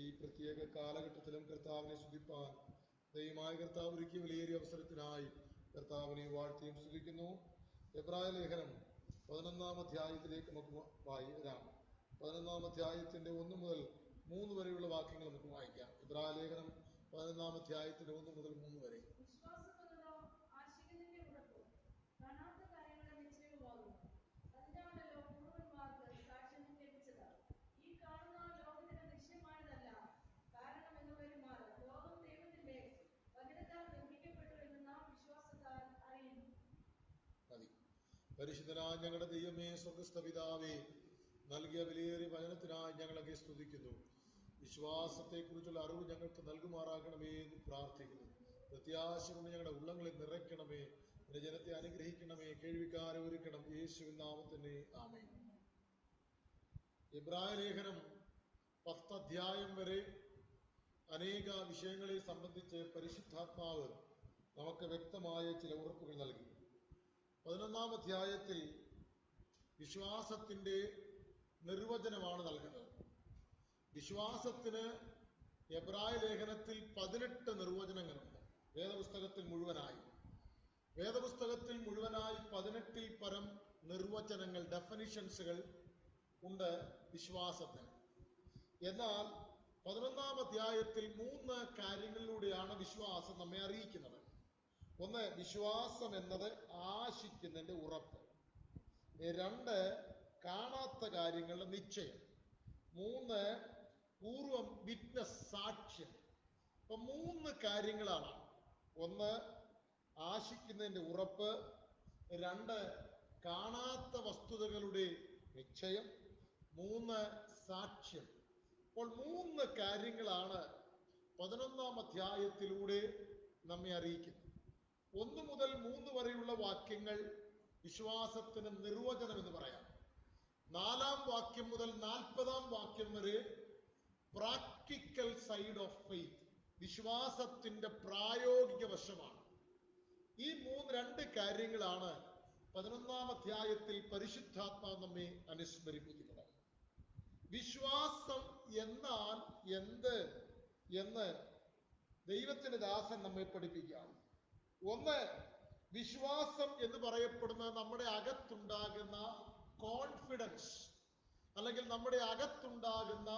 ഈ പ്രത്യേക കാലഘട്ടത്തിലും കർത്താവിനെ സ്തുതിപ്പാൻ ദൈവമായ കർത്താവ് ഒരുക്കിയ വിലയേറിയ അവസരത്തിനായി കർത്താവിനെ വാഴ്ത്തിയും സ്തുതിക്കുന്നു. എബ്രായ ലേഖനം 11-ാം അധ്യായത്തിലേക്ക് നമുക്ക് വരാം. 11-ാം അധ്യായത്തിന്റെ 1 മുതൽ 3 വരെയുള്ള വാക്യങ്ങൾ നമുക്ക് വായിക്കാം. എബ്രായ ലേഖനം 11-ാം അധ്യായത്തിന്റെ 1 മുതൽ 3 വരെ. പരിശുദ്ധനായ ഞങ്ങളുടെ ദൈവമേ, സ്വർഗ്ഗസ്ഥ പിതാവേ, നൽകിയ വിലയേറിയ വചനത്തിനായി ഞങ്ങളൊക്കെ സ്തുതിക്കുന്നു. വിശ്വാസത്തെക്കുറിച്ചുള്ള അറിവ് ഞങ്ങൾക്ക് നൽകുമാറാകണമേ എന്ന് പ്രാർത്ഥിക്കുന്നു. പ്രത്യാശ കൊണ്ട് ഞങ്ങളുടെ ഉള്ളങ്ങളെ നിറയ്ക്കണമേ. നിന്റെ ജനത്തെ അനുഗ്രഹിക്കണമേ. കേൾവിക്കാരെ ഒരുക്കണം. യേശുവിൻ നാമത്തിൽ ആമേൻ. എബ്രായ ലേഖനം 10 അധ്യായം വരെ അനേക വിഷയങ്ങളെ സംബന്ധിച്ച് പരിശുദ്ധാത്മാവ് നമുക്ക് വ്യക്തമായ ചില ഉറപ്പുകൾ നൽകി. 11-ാം അധ്യായത്തിൽ വിശ്വാസത്തിന്റെ നിർവചനമാണ് നൽകുന്നത്. വിശ്വാസത്തിന് എബ്രായ ലേഖനത്തിൽ 18 നിർവചനങ്ങളുണ്ട്. വേദപുസ്തകത്തിൽ മുഴുവനായി 18-ൽ പരം നിർവചനങ്ങൾ, ഡെഫിനിഷൻസുകൾ ഉണ്ട് വിശ്വാസത്തിന്. എന്നാൽ 11-ാം അധ്യായത്തിൽ 3 കാര്യങ്ങളിലൂടെയാണ് വിശ്വാസം നമ്മെ അറിയിക്കുന്നത്. 1, വിശ്വാസം എന്നത് ആശിക്കുന്നതിന്റെ ഉറപ്പ്. 2, കാണാത്ത കാര്യങ്ങളുടെ നിശ്ചയം. 3, പൂർവം വിറ്റ്നസ്, സാക്ഷ്യം. അപ്പൊ 3 കാര്യങ്ങളാണ്. 1, ആശിക്കുന്നതിന്റെ ഉറപ്പ്. 2, കാണാത്ത വസ്തുതകളുടെ നിശ്ചയം. 3, സാക്ഷ്യം. അപ്പോൾ 3 കാര്യങ്ങളാണ് 11-ാം അധ്യായത്തിലൂടെ നമ്മെ അറിയിക്കുന്നത്. 1 മുതൽ 3 വരെയുള്ള വാക്യങ്ങൾ വിശ്വാസത്തിന് നിർവചനം എന്ന് പറയാം. 4-ാം വാക്യം മുതൽ 40-ാം വാക്യം വരെ പ്രാക്ടിക്കൽ സൈഡ് ഓഫ് ഫെയ്ത്ത്, വിശ്വാസത്തിന്റെ പ്രായോഗിക വശമാണ്. ഈ 2 കാര്യങ്ങളാണ് 11-ാം അധ്യായത്തിൽ പരിശുദ്ധാത്മാവ് നമ്മെ അനുസ്മരിപ്പിക്കുന്നത്. വിശ്വാസം എന്നാൽ എന്ത് എന്ന് ദൈവത്തിന്റെ ദാസൻ നമ്മെ പഠിപ്പിക്കുകയാണ്. 1, വിശ്വാസം എന്ന് പറയപ്പെടുന്നത് നമ്മുടെ അകത്തുണ്ടാകുന്ന കോൺഫിഡൻസ്, അല്ലെങ്കിൽ നമ്മുടെ അകത്തുണ്ടാകുന്ന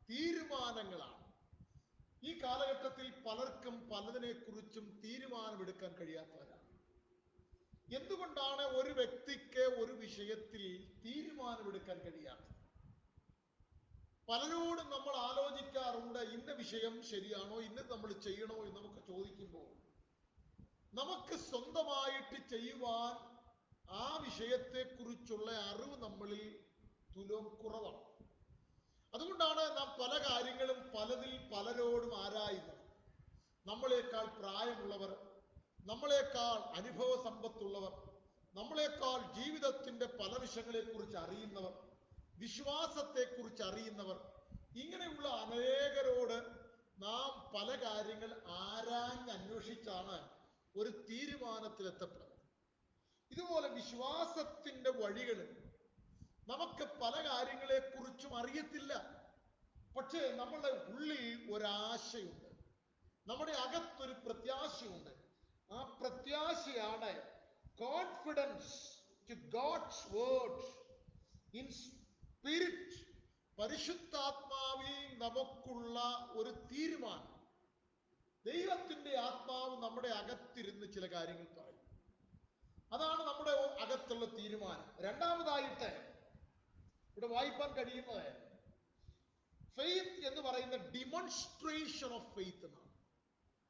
തീരുമാനങ്ങളാണ്. ഈ കാലഘട്ടത്തിൽ പലർക്കും പലതിനെ കുറിച്ചും തീരുമാനമെടുക്കാൻ കഴിയാത്തവരാണ്. എന്തുകൊണ്ടാണ് ഒരു വ്യക്തിക്ക് ഒരു വിഷയത്തിൽ തീരുമാനമെടുക്കാൻ കഴിയാത്തത്? പലരോടും നമ്മൾ ആലോചിക്കാറുണ്ട്, ഇന്ന വിഷയം ശരിയാണോ, ഇന്ന് നമ്മൾ ചെയ്യണോ എന്ന് നമുക്ക് ചോദിക്കുമ്പോൾ നമുക്ക് സ്വന്തമായിട്ട് ചെയ്യുവാൻ ആ വിഷയത്തെക്കുറിച്ചുള്ള അറിവ് നമ്മളിൽ തുലോം കുറവാണ്. അതുകൊണ്ടാണ് നാം പല കാര്യങ്ങളും പലരോടും ആരായുന്നത്. നമ്മളെക്കാൾ പ്രായമുള്ളവർ, നമ്മളെക്കാൾ അനുഭവ സമ്പത്തുള്ളവർ, നമ്മളെക്കാൾ ജീവിതത്തിന്റെ പല വിഷയങ്ങളെക്കുറിച്ച് അറിയുന്നവർ, വിശ്വാസത്തെക്കുറിച്ച് അറിയുന്നവർ, ഇങ്ങനെയുള്ള അനേകരോട് നാം പല കാര്യങ്ങൾ ആരാഞ്ഞ് അന്വേഷിച്ചാണ് ഒരു തീരുമാനത്തിലെത്തപ്പെടുന്നത്. ഇതുപോലെ വിശ്വാസത്തിന്റെ വഴികളിൽ നമുക്ക് പല കാര്യങ്ങളെക്കുറിച്ചും അറിയത്തില്ല. പക്ഷേ നമ്മളുടെ ഉള്ളിൽ ഒരാശയുണ്ട്, നമ്മുടെ അകത്തൊരു പ്രത്യാശയുണ്ട്. ആ പ്രത്യാശയാണ് confidence to God's word in spirit. പരിശുദ്ധാത്മാവിൽ നമുക്കുള്ള ഒരു തീരുമാനം. ദൈവത്തിന്റെ ആത്മാവ് നമ്മുടെ അകത്തിരുന്ന് ചില കാര്യങ്ങൾ പറയും. അതാണ് നമ്മുടെ അകത്തുള്ള തീരുമാനം. രണ്ടാമതായിട്ട് ഇവിടെ വായിപ്പാൻ കഴിയുന്നത് ഫെയ്ത്ത് എന്ന് പറയുന്ന ഡിമോൺസ്ട്രേഷൻ ഓഫ് ഫെയ്ത്ത് എന്നാണ്.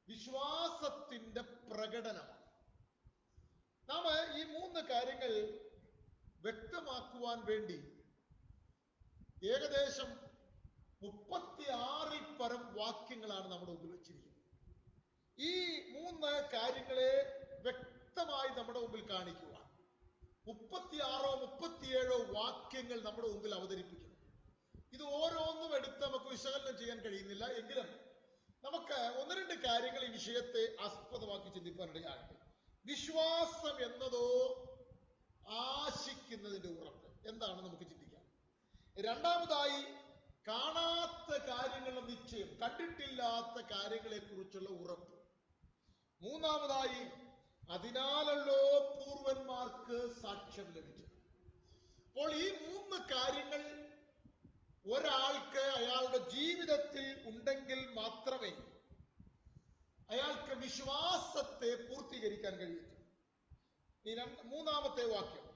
വിശ്വാസത്തിന്റെ പ്രകടനമാണ്. നാം ഈ 3 കാര്യങ്ങൾ വ്യക്തമാക്കുവാൻ വേണ്ടി ഏകദേശം 36-ൽ പരം വാക്യങ്ങളാണ് നമ്മുടെ മുമ്പിൽ വെച്ചിരിക്കുന്നത്. ഈ 3 കാര്യങ്ങളെ വ്യക്തമായി നമ്മുടെ മുമ്പിൽ കാണിക്കുവാൻ 36 37 വാക്യങ്ങൾ നമ്മുടെ മുമ്പിൽ അവതരിപ്പിക്കുന്നു. ഇത് ഓരോന്നും എടുത്ത് നമുക്ക് വിശകലനം ചെയ്യാൻ കഴിയുന്നില്ല. എങ്കിലും നമുക്ക് 1-2 കാര്യങ്ങൾ ഈ വിഷയത്തെ ആസ്പദമാക്കി ചിന്തിക്കാനിടയാകട്ടെ. വിശ്വാസം എന്നതോ ആശിക്കുന്നതിന്റെ ഉറപ്പ്. എന്താണ് നമുക്ക് ചിന്തിക്കാം. രണ്ടാമതായി കാണാത്ത കാര്യങ്ങളുടെ നിശ്ചയം. നിശ്ചയം, കണ്ടിട്ടില്ലാത്ത കാര്യങ്ങളെ കുറിച്ചുള്ള ഉറപ്പ്. മൂന്നാമതായി, അതിനാലല്ലോ പൂർവന്മാർക്ക് സാക്ഷ്യം ലഭിച്ചു. അപ്പോൾ ഈ മൂന്ന് കാര്യങ്ങൾ ഒരാൾക്ക് അയാളുടെ ജീവിതത്തിൽ ഉണ്ടെങ്കിൽ മാത്രമേ അയാൾക്ക് വിശ്വാസത്തെ പൂർത്തീകരിക്കാൻ കഴിയൂ. ഈ മൂന്നാമത്തെ വാക്യം,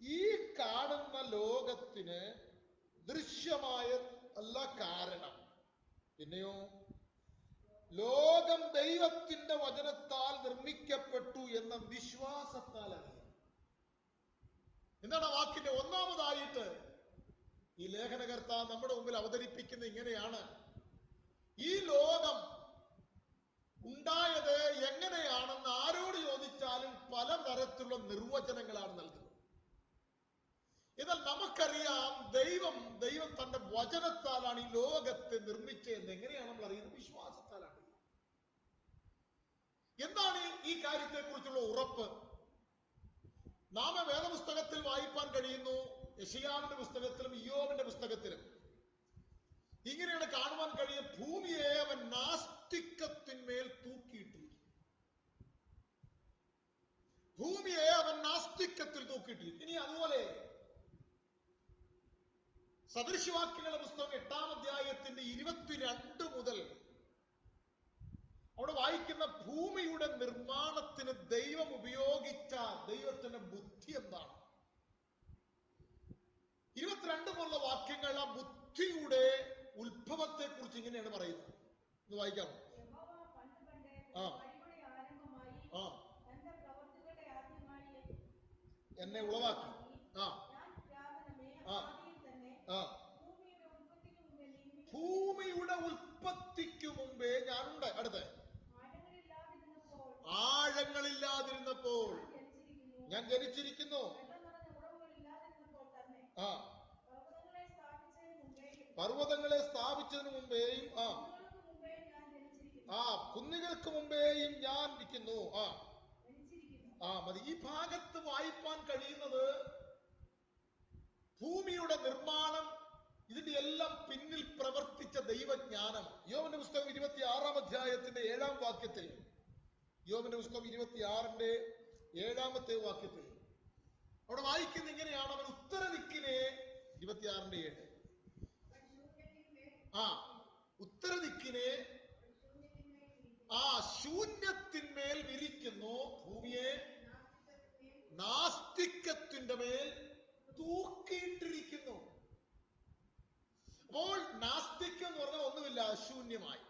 ഈ കാണുന്ന ലോകത്തിന് ദൃശ്യമായ അല്ല കാരണം, പിന്നെയോ ലോകം ദൈവത്തിന്റെ വചനത്താൽ നിർമ്മിക്കപ്പെട്ടു എന്ന വിശ്വാസത്താൽ അറിയാം. എന്താണ് ആ വാക്കിന്റെ ഒന്നാമതായിട്ട് ഈ ലേഖനകർത്താവ് നമ്മുടെ മുമ്പിൽ അവതരിപ്പിക്കുന്നത് ഇങ്ങനെയാണ്: ഈ ലോകം ഉണ്ടായത് എങ്ങനെയാണെന്ന് ആരോട് ചോദിച്ചാലും പലതരത്തിലുള്ള നിർവചനങ്ങളാണ് നൽകുന്നത്. എന്നാൽ നമുക്കറിയാം, ദൈവം തന്റെ വചനത്താലാണ് ഈ ലോകത്തെ നിർമ്മിച്ചതെന്ന്. എങ്ങനെയാണ് നമ്മൾ അറിയുന്നത്? വിശ്വാസത്താലാണ്. എന്താണ് ഈ കാര്യത്തെ കുറിച്ചുള്ള ഉറപ്പ്? നാം വേദപുസ്തകത്തിൽ വായിപ്പാൻ കഴിയുന്നു. യെശയ്യാവിന്റെ പുസ്തകത്തിലും ഇയ്യോബിന്റെ പുസ്തകത്തിലും ഇങ്ങനെയാണ് കാണുവാൻ കഴിയും: ഭൂമിയെ അവൻ നാസ്തികത്തിന്മേൽ തൂക്കിയിട്ടിരിക്കും. ഭൂമിയെ അവൻ നാസ്തികത്തിൽ തൂക്കിയിട്ടിരിക്കും. ഇനി അതുപോലെ സദൃശവാക്യങ്ങളുടെ പുസ്തകം 8-ാം അധ്യായത്തിന്റെ 22 മുതൽ അവിടെ വായിക്കുന്ന ഭൂമിയുടെ നിർമ്മാണത്തിന് ദൈവം ഉപയോഗിച്ച ദൈവത്തിന്റെ ബുദ്ധി എന്താണ്? 22 മുതലുള്ള വാക്യങ്ങൾ ആ ബുദ്ധിയുടെ ഉത്ഭവത്തെ കുറിച്ച് ഇങ്ങനെയാണ് പറയുന്നത്. ഒന്ന് വായിക്കാം. എന്നെ ഉളവാക്കി. ഭൂമിയുടെ ഉൽപ്പത്തിക്കു മുമ്പേ ഞാനുണ്ട്. അടുത്ത, ആഴങ്ങളില്ലാതിരുന്നപ്പോൾ ഞാൻ ജനിച്ചിരിക്കുന്നു. പർവ്വതങ്ങളെ സ്ഥാപിച്ചതിനു മുമ്പേയും കുന്നുകൾക്ക് മുമ്പേയും ഞാൻ ഇരിക്കുന്നു. മതി. ഈ ഭാഗത്ത് വായിപ്പാൻ കഴിയുന്നത് ഭൂമിയുടെ നിർമ്മാണം, ഇതിന്റെ എല്ലാം പിന്നിൽ പ്രവർത്തിച്ച ദൈവജ്ഞാനം. യോബിന്റെ പുസ്തകം 26-ാം അധ്യായത്തിന്റെ 7-ാം വാക്യത്തിൽ, യോബിന്റെ പുസ്തകം 26-ന്റെ 7-ാമത്തെ വാക്യത്തിൽ അവിടെ വായിക്കുന്ന ഇങ്ങനെയാണ്: അവൻ ഉത്തരദിക്കിനെ, 26-ന്റെ 7, ഉത്തരദിക്കിനെ ശൂന്യത്തിന്മേൽ വിരിക്കുന്നു, ഭൂമിയെ നാസ്തികത്തിന്റെ മേൽ തൂക്കിയിട്ടിരിക്കുന്നു. അപ്പോൾ നാസ്തികം എന്ന് പറഞ്ഞാൽ ഒന്നുമില്ല, ശൂന്യമായി.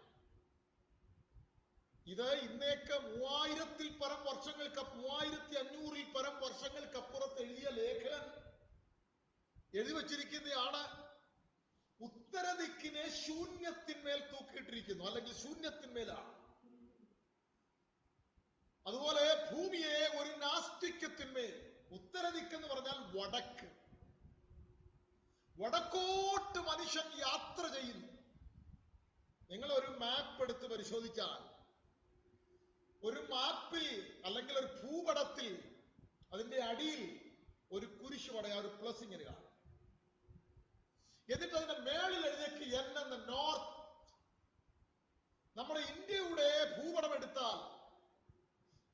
ഇത് ഇന്നേക്ക് 3000-ൽ പരം വർഷങ്ങൾക്ക് 3500-ൽ പരം വർഷങ്ങൾക്കപ്പുറത്ത് എഴുതിയ ലേഖകൻ എഴുതി വച്ചിരിക്കുന്നതാണ്. ഉത്തരദിക്കിനെ ശൂന്യത്തിന്മേൽ തൂക്കിയിട്ടിരിക്കുന്നു, അല്ലെങ്കിൽ ശൂന്യത്തിന്മേലാണ്. അതുപോലെ ഭൂമിയെ ഒരു നാസ്തികത്തിന്മേൽ, ഉത്തരദിക്കെന്ന് പറഞ്ഞാൽ വടക്ക്, വടക്കോട്ട് മനുഷ്യൻ യാത്ര ചെയ്യുന്നു. നിങ്ങൾ ഒരു മാപ്പ് എടുത്ത് പരിശോധിച്ചാൽ, ഒരു മാപ്പിൽ അല്ലെങ്കിൽ ഒരു ഭൂപടത്തിൽ അതിന്റെ അടിയിൽ ഒരു കുരിശ് പടയാ, ഒരു പ്ലസ് ഇങ്ങനെ കാണും. എന്നിട്ട് അതിന്റെ മേളിൽ എഴുതിയേക്ക് എൻ എന്ന നോർത്ത്. നമ്മുടെ ഇന്ത്യയുടെ ഭൂപടം എടുത്താൽ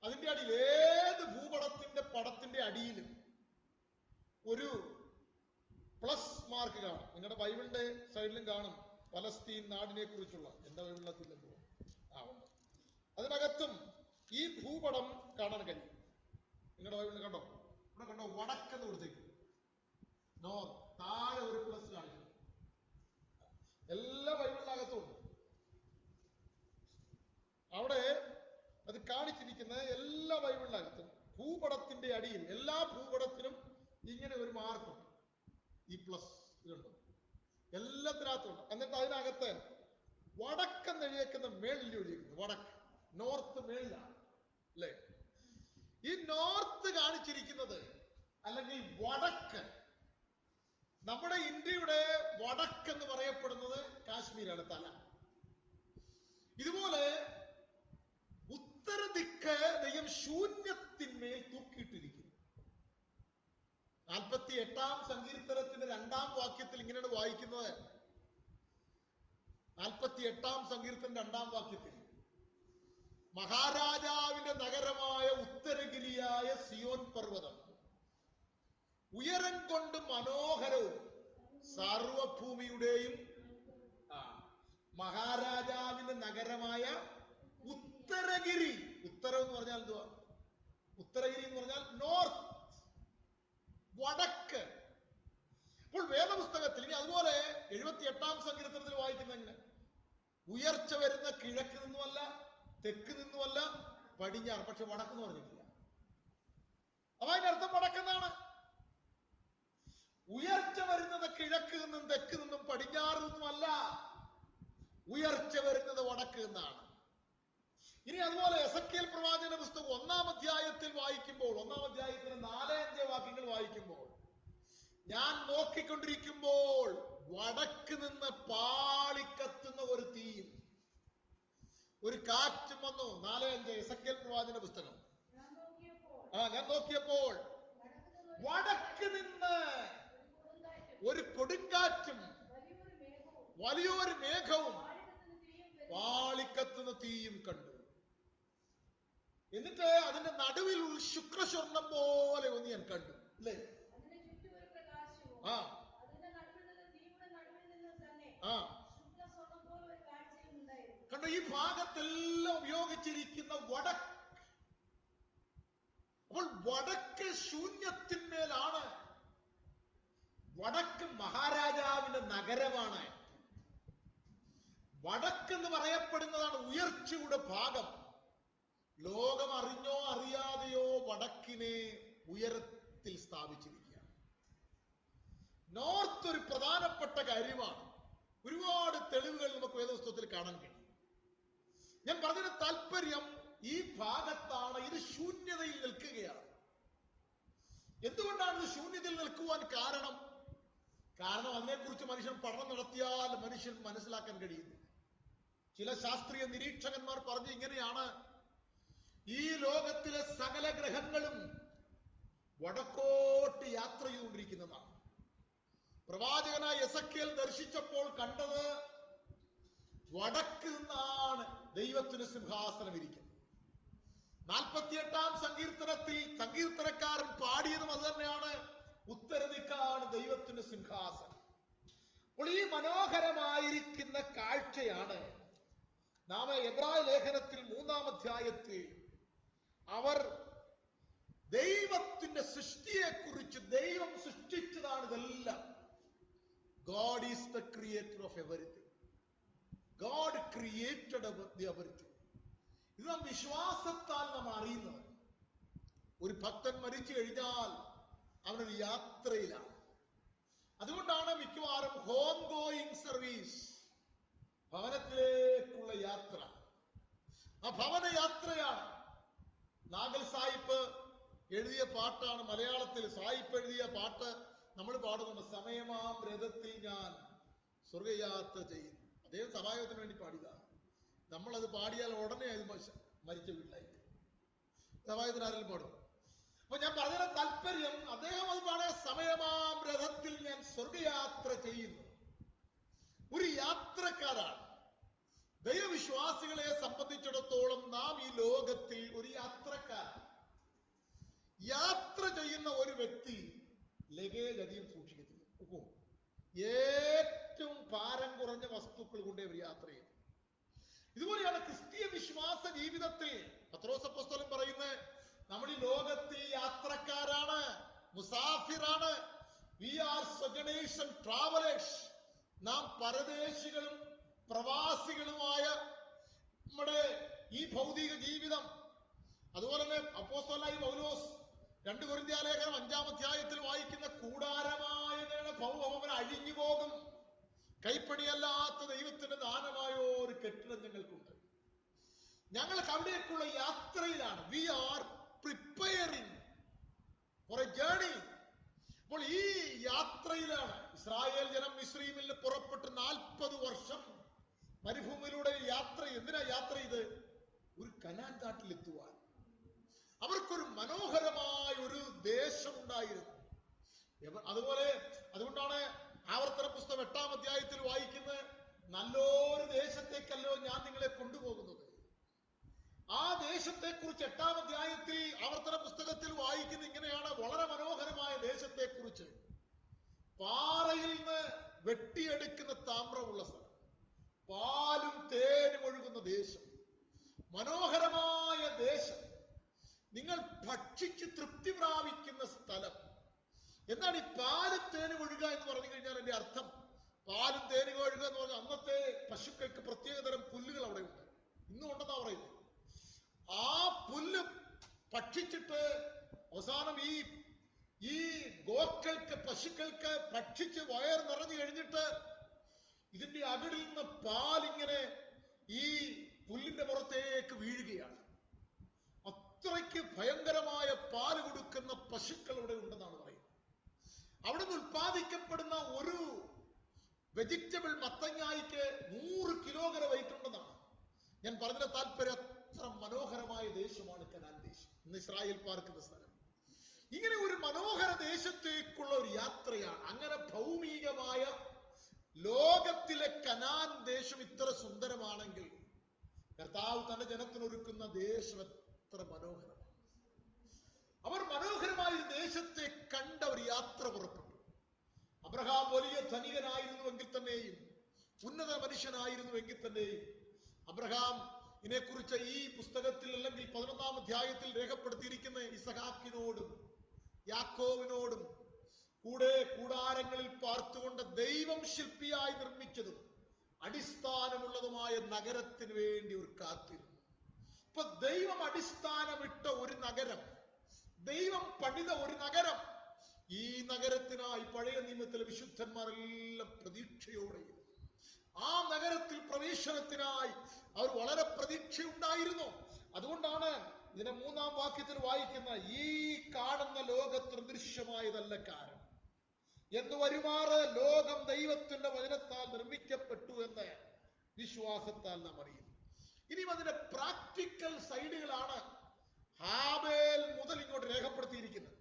അതിന്റെ അടിയിൽ, ഏത് ഭൂപടത്തിന്റെ പടത്തിന്റെ അടിയിലും ഒരു പ്ലസ് മാർക്ക് കാണും. നിങ്ങളുടെ ബൈബിളിന്റെ സൈഡിലും കാണും പലസ്തീൻ നാടിനെ കുറിച്ചുള്ള. എന്റെ ബൈബിളിലെത്തില്ലെന്ന് ഉണ്ട്. അതിനകത്തും ഈ ഭൂപടം കാണാൻ കഴിയും. നിങ്ങളുടെ ബൈബിളിൽ കണ്ടോ? ഇവിടെ കണ്ടോ? വടക്കെന്ന് കൊടുത്തേക്കും, നോർത്ത്. താഴെ ഒരു പ്ലസ് കാണിക്കും. എല്ലാ ബൈബിളിനകത്തും ഉണ്ട്. അവിടെ അത് കാണിച്ചിരിക്കുന്ന എല്ലാ ബൈബിളിനകത്തും ഭൂപടത്തിന്റെ അടിയിൽ, എല്ലാ ഭൂപടത്തിനും ഇങ്ങനെ ഒരു മാർക്കും, ഈ പ്ലസ് ഇതുണ്ട്, എല്ലാത്തിനകത്തുണ്ട്. എന്നിട്ട് അതിനകത്ത് വടക്കെന്ന് എഴുതിയേക്കുന്ന മേളിൽ എഴുതിയിരിക്കുന്നു, വടക്ക്, നോർത്ത് മേളിലാണ്, അല്ലേ? ഈ നോർത്ത് കാണിച്ചിരിക്കുന്നത്, അല്ലെങ്കിൽ വടക്ക്, നമ്മുടെ ഇന്ത്യയുടെ വടക്കെന്ന് പറയപ്പെടുന്നത് കാശ്മീരാണ്, തല. ഇതുപോലെ ഉത്തരദിക്ക് ദൈവം ശൂന്യത്തിന്മേൽ തൂക്കിയിട്ടിരിക്കുന്നു. 48-ാം സങ്കീർത്തനത്തിന്റെ 2-ാം വാക്യത്തിൽ ഇങ്ങനെയാണ് വായിക്കുന്നത്: 48-ാം സങ്കീർത്തനം 2-ാം വാക്യത്തിൽ മഹാരാജാവിന്റെ നഗരമായ ഉത്തരഗിരിയായ സിയോൻ പർവ്വതം ഉയരം കൊണ്ട് മനോഹരവും സർവഭൂമിയുടെയും മഹാരാജാവിന്റെ നഗരമായ ഉത്തരഗിരി. ഉത്തരം എന്ന് പറഞ്ഞാൽ എന്തുവാ? ഉത്തരഗിരി എന്ന് പറഞ്ഞാൽ നോർത്ത്, വടക്ക്. അപ്പോൾ വേദപുസ്തകത്തിൽ ഇനി അതുപോലെ 78-ാം സങ്കീർത്തനത്തിൽ വായിക്കുന്ന എങ്ങനെ? ഉയർച്ച വരുന്ന കിഴക്ക് നിന്നുമല്ല, തെക്ക് നിന്നുമല്ല, പടിഞ്ഞാറ്. പക്ഷെ വടക്കെന്ന് പറഞ്ഞിട്ടില്ല. അപ്പൊ അതിന്റെ അർത്ഥം വടക്കെന്നാണ്. ഉയർച്ച വരുന്നത് കിഴക്ക് നിന്നും തെക്ക് നിന്നും പടിഞ്ഞാറ് നിന്നുമല്ല, ഉയർച്ച വരുന്നത് വടക്ക് നിന്നാണ്. ഇനി അതുപോലെ എസെക്കിയേൽ പ്രവാചകന്റെ പുസ്തകം 1-ാം അധ്യായത്തിൽ വായിക്കുമ്പോൾ, 1-ാം അധ്യായത്തിന് 4-5 വാക്യങ്ങൾ വായിക്കുമ്പോൾ, ഞാൻ നോക്കിക്കൊണ്ടിരിക്കുമ്പോൾ വടക്ക് നിന്ന് പാളിക്കത്തുന്ന ഒരു തീയും ഒരു കാറ്റും വന്നു. 4-5 എസെക്കിയേൽ പ്രവാചകന്റെ പുസ്തകം. ഞാൻ നോക്കിയപ്പോൾ വടക്ക് നിന്ന് ഒരു കൊടുങ്കാറ്റും വലിയൊരു മേഘവും പാളിക്കത്തുന്ന തീയും കണ്ടു. എന്നിട്ട് അതിന്റെ നടുവിൽ ശുക്രസ്വർണം പോലെ ഒന്ന് ഞാൻ കണ്ടു. അല്ലേ? കണ്ടു. ഈ ഭാഗത്തെല്ലാം ഉപയോഗിച്ചിരിക്കുന്ന വടക്ക്. അപ്പോൾ വടക്ക് ശൂന്യത്തിന്മേലാണ്. വടക്ക് മഹാരാജാവിന്റെ നഗരമാണ്. വടക്കെന്ന് പറയപ്പെടുന്നതാണ് ഉയർച്ചയുടെ ഭാഗം. ലോകം അറിഞ്ഞോ അറിയാതെയോ വടക്കിനെ ഉയരത്തിൽ സ്ഥാപിച്ചിരിക്കുകയാണ്. നോർത്ത് ഒരു പ്രധാനപ്പെട്ട കാര്യമാണ്. ഒരുപാട് തെളിവുകൾ നമുക്ക് വേദപുസ്തകത്തിൽ കാണാൻ കഴിയും. ഞാൻ പറഞ്ഞതിന് താല്പര്യം, ഈ ഭാഗത്താണ്. ഇത് ശൂന്യതയിൽ നിൽക്കുകയാണ്. എന്തുകൊണ്ടാണ് ഇത് ശൂന്യതയിൽ നിൽക്കുവാൻ കാരണം? കാരണം അതിനെക്കുറിച്ച് മനുഷ്യൻ പഠനം നടത്തിയാൽ മനുഷ്യൻ മനസ്സിലാക്കാൻ കഴിയുന്നു. ചില ശാസ്ത്രീയ നിരീക്ഷകന്മാർ പറഞ്ഞു ഇങ്ങനെയാണ്: ഈ ലോകത്തിലെ സകല ഗ്രഹങ്ങളും വടക്കോട്ട് യാത്ര ചെയ്തുകൊണ്ടിരിക്കുന്നതാണ്. പ്രവാചകനായ എസെക്കിയേൽ ദർശിച്ചപ്പോൾ കണ്ടത് വടക്ക് നിന്നാണ് ദൈവത്തിന് സിംഹാസനം ഇരിക്കുന്നത്. 48-ാം സങ്കീർത്തനത്തിൽ സങ്കീർത്തനക്കാരൻ പാടിയതും അത് തന്നെയാണ്. ഉത്തരദിക്കാണ് ദൈവത്തിന് സിംഹാസനം. അപ്പോൾ ഈ മനോഹരമായിരിക്കുന്ന കാഴ്ചയാണ് നാം എബ്രായ ലേഖനത്തിൽ 3-ാം അധ്യായത്തിൽ അവർ ദൈവത്തിന്റെ സൃഷ്ടിയെക്കുറിച്ച്, ദൈവം സൃഷ്ടിച്ചതാണ് ഇതെല്ലാം. God is the creator of everything. God created everything. ഇത് നാം വിശ്വാസത്താൽ നാം അറിയുന്നത്. ഒരു ഭക്തൻ മരിച്ചു കഴിഞ്ഞാൽ അവനൊരു യാത്രയിലാണ്. അതുകൊണ്ടാണ് മിക്കവാറും ഹോം ഗോയിങ് സർവീസ്, ഭവനത്തിലേക്കുള്ള യാത്ര. ആ ഭവന യാത്രയാണ്. നാഗൽ സാഹിബ് എഴുതിയ പാട്ടാണ്. മലയാളത്തിൽ സാഹിബ് എഴുതിയ പാട്ട് നമ്മൾ പാടുന്നുണ്ട്. സമയമാം രഥത്തിൽ ഞാൻ സ്വർഗയാത്ര ചെയ്യുന്നു. അദ്ദേഹം സഭായോഗത്തിന് വേണ്ടി പാടിയതാണ്. നമ്മളത് പാടിയാൽ ഉടനെ അത് മരിച്ച വീട്ടിലായി സഭായോഗത്തിന് ആരെങ്കിലും പാടും. അപ്പൊ ഞാൻ പറഞ്ഞ താല്പര്യം, അദ്ദേഹം അത് പാടിയ സമയമാം രഥത്തിൽ ഞാൻ സ്വർഗയാത്ര ചെയ്യുന്നു. ഒരു യാത്രക്കാരാണ്. ദൈവവിശ്വാസികളെ സംബന്ധിച്ചിടത്തോളം നാം ഈ ലോകത്തിൽ ഒരു യാത്രക്കാരാണ്. യാത്ര ചെയ്യുന്ന ഒരു വ്യക്തി ലഗേജ് അധികം സൂക്ഷിക്കത്തില്ല. ഏറ്റവും ഭാരം കുറഞ്ഞ വസ്തുക്കൾ കൊണ്ടേ ഒരു യാത്ര ചെയ്യും. ഇതുപോലെയാണ് ക്രിസ്തീയ വിശ്വാസ ജീവിതത്തിൽ പത്രോസ് അപ്പോസ്തലൻ പറയുന്നത്, നമ്മൾ ഈ ലോകത്തിൽ യാത്രക്കാരാണ്, മുസാഫിറാണ്. We are sojourners and travellers. നാം പരദേശികളും പ്രവാസികളുമായ നമ്മുടെ ഈ ഭൗതിക ജീവിതം. അതുപോലെ തന്നെ അപ്പോസ്തലനായ പൗലോസ് 2 കൊരിന്ത്യ ലേഖനം 5-ാം അധ്യായത്തിൽ വായിക്കുന്ന കൂടാരമായ ഭൗമം അഴിഞ്ഞു പോകും, കൈപ്പണിയല്ലാത്ത ദൈവത്തിന്റെ ദാനമായോ ഒരു കെട്ടിടം ഞങ്ങൾക്കുണ്ട്. ഞങ്ങൾക്ക് അവിടേക്കുള്ള യാത്രയിലാണ്. We are preparing for a journey. അപ്പോൾ ഈ യാത്രയിലാണ് ഇസ്രായേൽ ജനം മിസ്രയീമിൽ നിന്ന് പുറപ്പെട്ട് 40 വർഷം മരുഭൂമിയിലൂടെ യാത്ര. എന്തിനാ യാത്ര ചെയ്ത്? ഒരു കനാൻ കാട്ടിലെത്തുവാൻ. അവർക്കൊരു മനോഹരമായ ഒരു ദേശം ഉണ്ടായിരുന്നു. അതുകൊണ്ടാണ് ആവർത്തന പുസ്തകം 8-ാം അധ്യായത്തിൽ വായിക്കുന്നത്, നല്ലൊരു ദേശത്തേക്കല്ലോ ഞാൻ നിങ്ങളെ കൊണ്ടുപോകുന്നത്. ആ ദേശത്തെ കുറിച്ച് 8-ാം അധ്യായത്തിൽ ആവർത്തന പുസ്തകത്തിൽ വായിക്കുന്ന ഇങ്ങനെയാണ്. വളരെ മനോഹരമായ ദേശത്തെ കുറിച്ച്. പാറയിൽ നിന്ന് വെട്ടിയെടുക്കുന്ന താമ്രമുള്ള സ്ഥലം, പാലും തേനും ഒഴുകുന്ന ദേശം, മനോഹരമായ ദേശം, നിങ്ങൾ ഭക്ഷിച്ച് തൃപ്തി പ്രാപിക്കുന്ന സ്ഥലം. എന്താണ് ഈ പാലും തേനും ഒഴുകുക എന്ന് പറഞ്ഞു കഴിഞ്ഞാൽ എന്റെ അർത്ഥം? പാലും തേനും ഒഴുകുക എന്ന് പറഞ്ഞാൽ അന്നത്തെ പശുക്കൾക്ക് പ്രത്യേകതരം പുല്ലുകൾ അവിടെ ഉണ്ട്, ഇന്നും ഉണ്ടെന്നാ പറയുന്നത്. ആ പുല്ല് ഭക്ഷിച്ചിട്ട് അവസാനം ഈ ഗോക്കൾക്ക്, പശുക്കൾക്ക് ഭക്ഷിച്ച് വയർ നിറഞ്ഞു കഴിഞ്ഞിട്ട് ഇതിന്റെ അകിടിൽ നിന്ന് പാലിങ്ങനെ ഈ പുല്ലിന്റെ പുറത്തേക്ക് വീഴുകയാണ്. അത്രയ്ക്ക് ഭയങ്കരമായ പാല് കൊടുക്കുന്ന പശുക്കൾ ഇവിടെ ഉണ്ടെന്നാണ് പറയുന്നത്. അവിടെ നിന്ന് ഉത്പാദിക്കപ്പെടുന്ന ഒരു വെജിറ്റബിൾ മത്തങ്ങായിക്ക് 100 കിലോഗ്രാം വെയിറ്റ് ഉണ്ടെന്നാണ്. ഞാൻ പറഞ്ഞ താല്പര്യം, അത്ര മനോഹരമായ ദേശമാണ് കനാൻ ദേശം, ഇന്ന് ഇസ്രായേൽ പാർക്കുന്ന സ്ഥലം. ഇങ്ങനെ ഒരു മനോഹര ദേശത്തേക്കുള്ള ഒരു യാത്രയാണ്. അങ്ങനെ ഭൗമികമായ ലോകത്തിലെ കനാൻ ദേശം ഇത്ര സുന്ദരമാണെങ്കിൽ കർത്താവ് തന്റെ ജനത്തിനൊരുക്കുന്ന ദേശം എത്ര മനോഹരമാണ്. അവർ മനോഹരമായ ഒരു ദേശത്തെ കണ്ട ഒരു യാത്ര പുറപ്പെട്ടു. അബ്രഹാം വലിയ ധനികനായിരുന്നുവെങ്കിൽ തന്നെയും, ഉന്നത മനുഷ്യനായിരുന്നുവെങ്കിൽ തന്നെയും, അബ്രഹാം ഇതിനെക്കുറിച്ച് ഈ പുസ്തകത്തിൽ അല്ലെങ്കിൽ 11-ാം അധ്യായത്തിൽ രേഖപ്പെടുത്തിയിരിക്കുന്ന ഇസഹാക്കിനോടും യാക്കോവിനോടും കൂടെ കൂടാരങ്ങളിൽ പാർത്തുകൊണ്ട് ദൈവം ശില്പിയായി നിർമ്മിച്ചതും അടിസ്ഥാനമുള്ളതുമായ നഗരത്തിന് വേണ്ടി ഒരു കാത്തിരുന്നു. ഇപ്പൊ ദൈവം അടിസ്ഥാനമിട്ട ഒരു നഗരം, ദൈവം പണിത ഒരു നഗരം, ഈ നഗരത്തിനായി പഴയ നിയമത്തിലെ വിശുദ്ധന്മാരെല്ലാം പ്രതീക്ഷയോടെ ആ നഗരത്തിൽ പ്രവേശനത്തിനായി അവർ വളരെ പ്രതീക്ഷയുണ്ടായിരുന്നു. അതുകൊണ്ടാണ് ഇതിന്റെ 3-ാം വാക്യത്തിൽ വായിക്കുന്ന ഈ കാണുന്ന ലോകത്തിന് ദൃശ്യമായതല്ല കാരണം എന്ന് വരുമാറ് ലോകം ദൈവത്തിന്റെ വചനത്താൽ നിർമ്മിക്കപ്പെട്ടു എന്ന് വിശ്വാസത്താൽ നാം അറിയുന്നു. ഇനിയും അതിന്റെ പ്രാക്ടിക്കൽ സൈഡുകളാണ് ഹാബേൽ മുതൽ ഇങ്ങോട്ട് രേഖപ്പെടുത്തിയിരിക്കുന്നത്.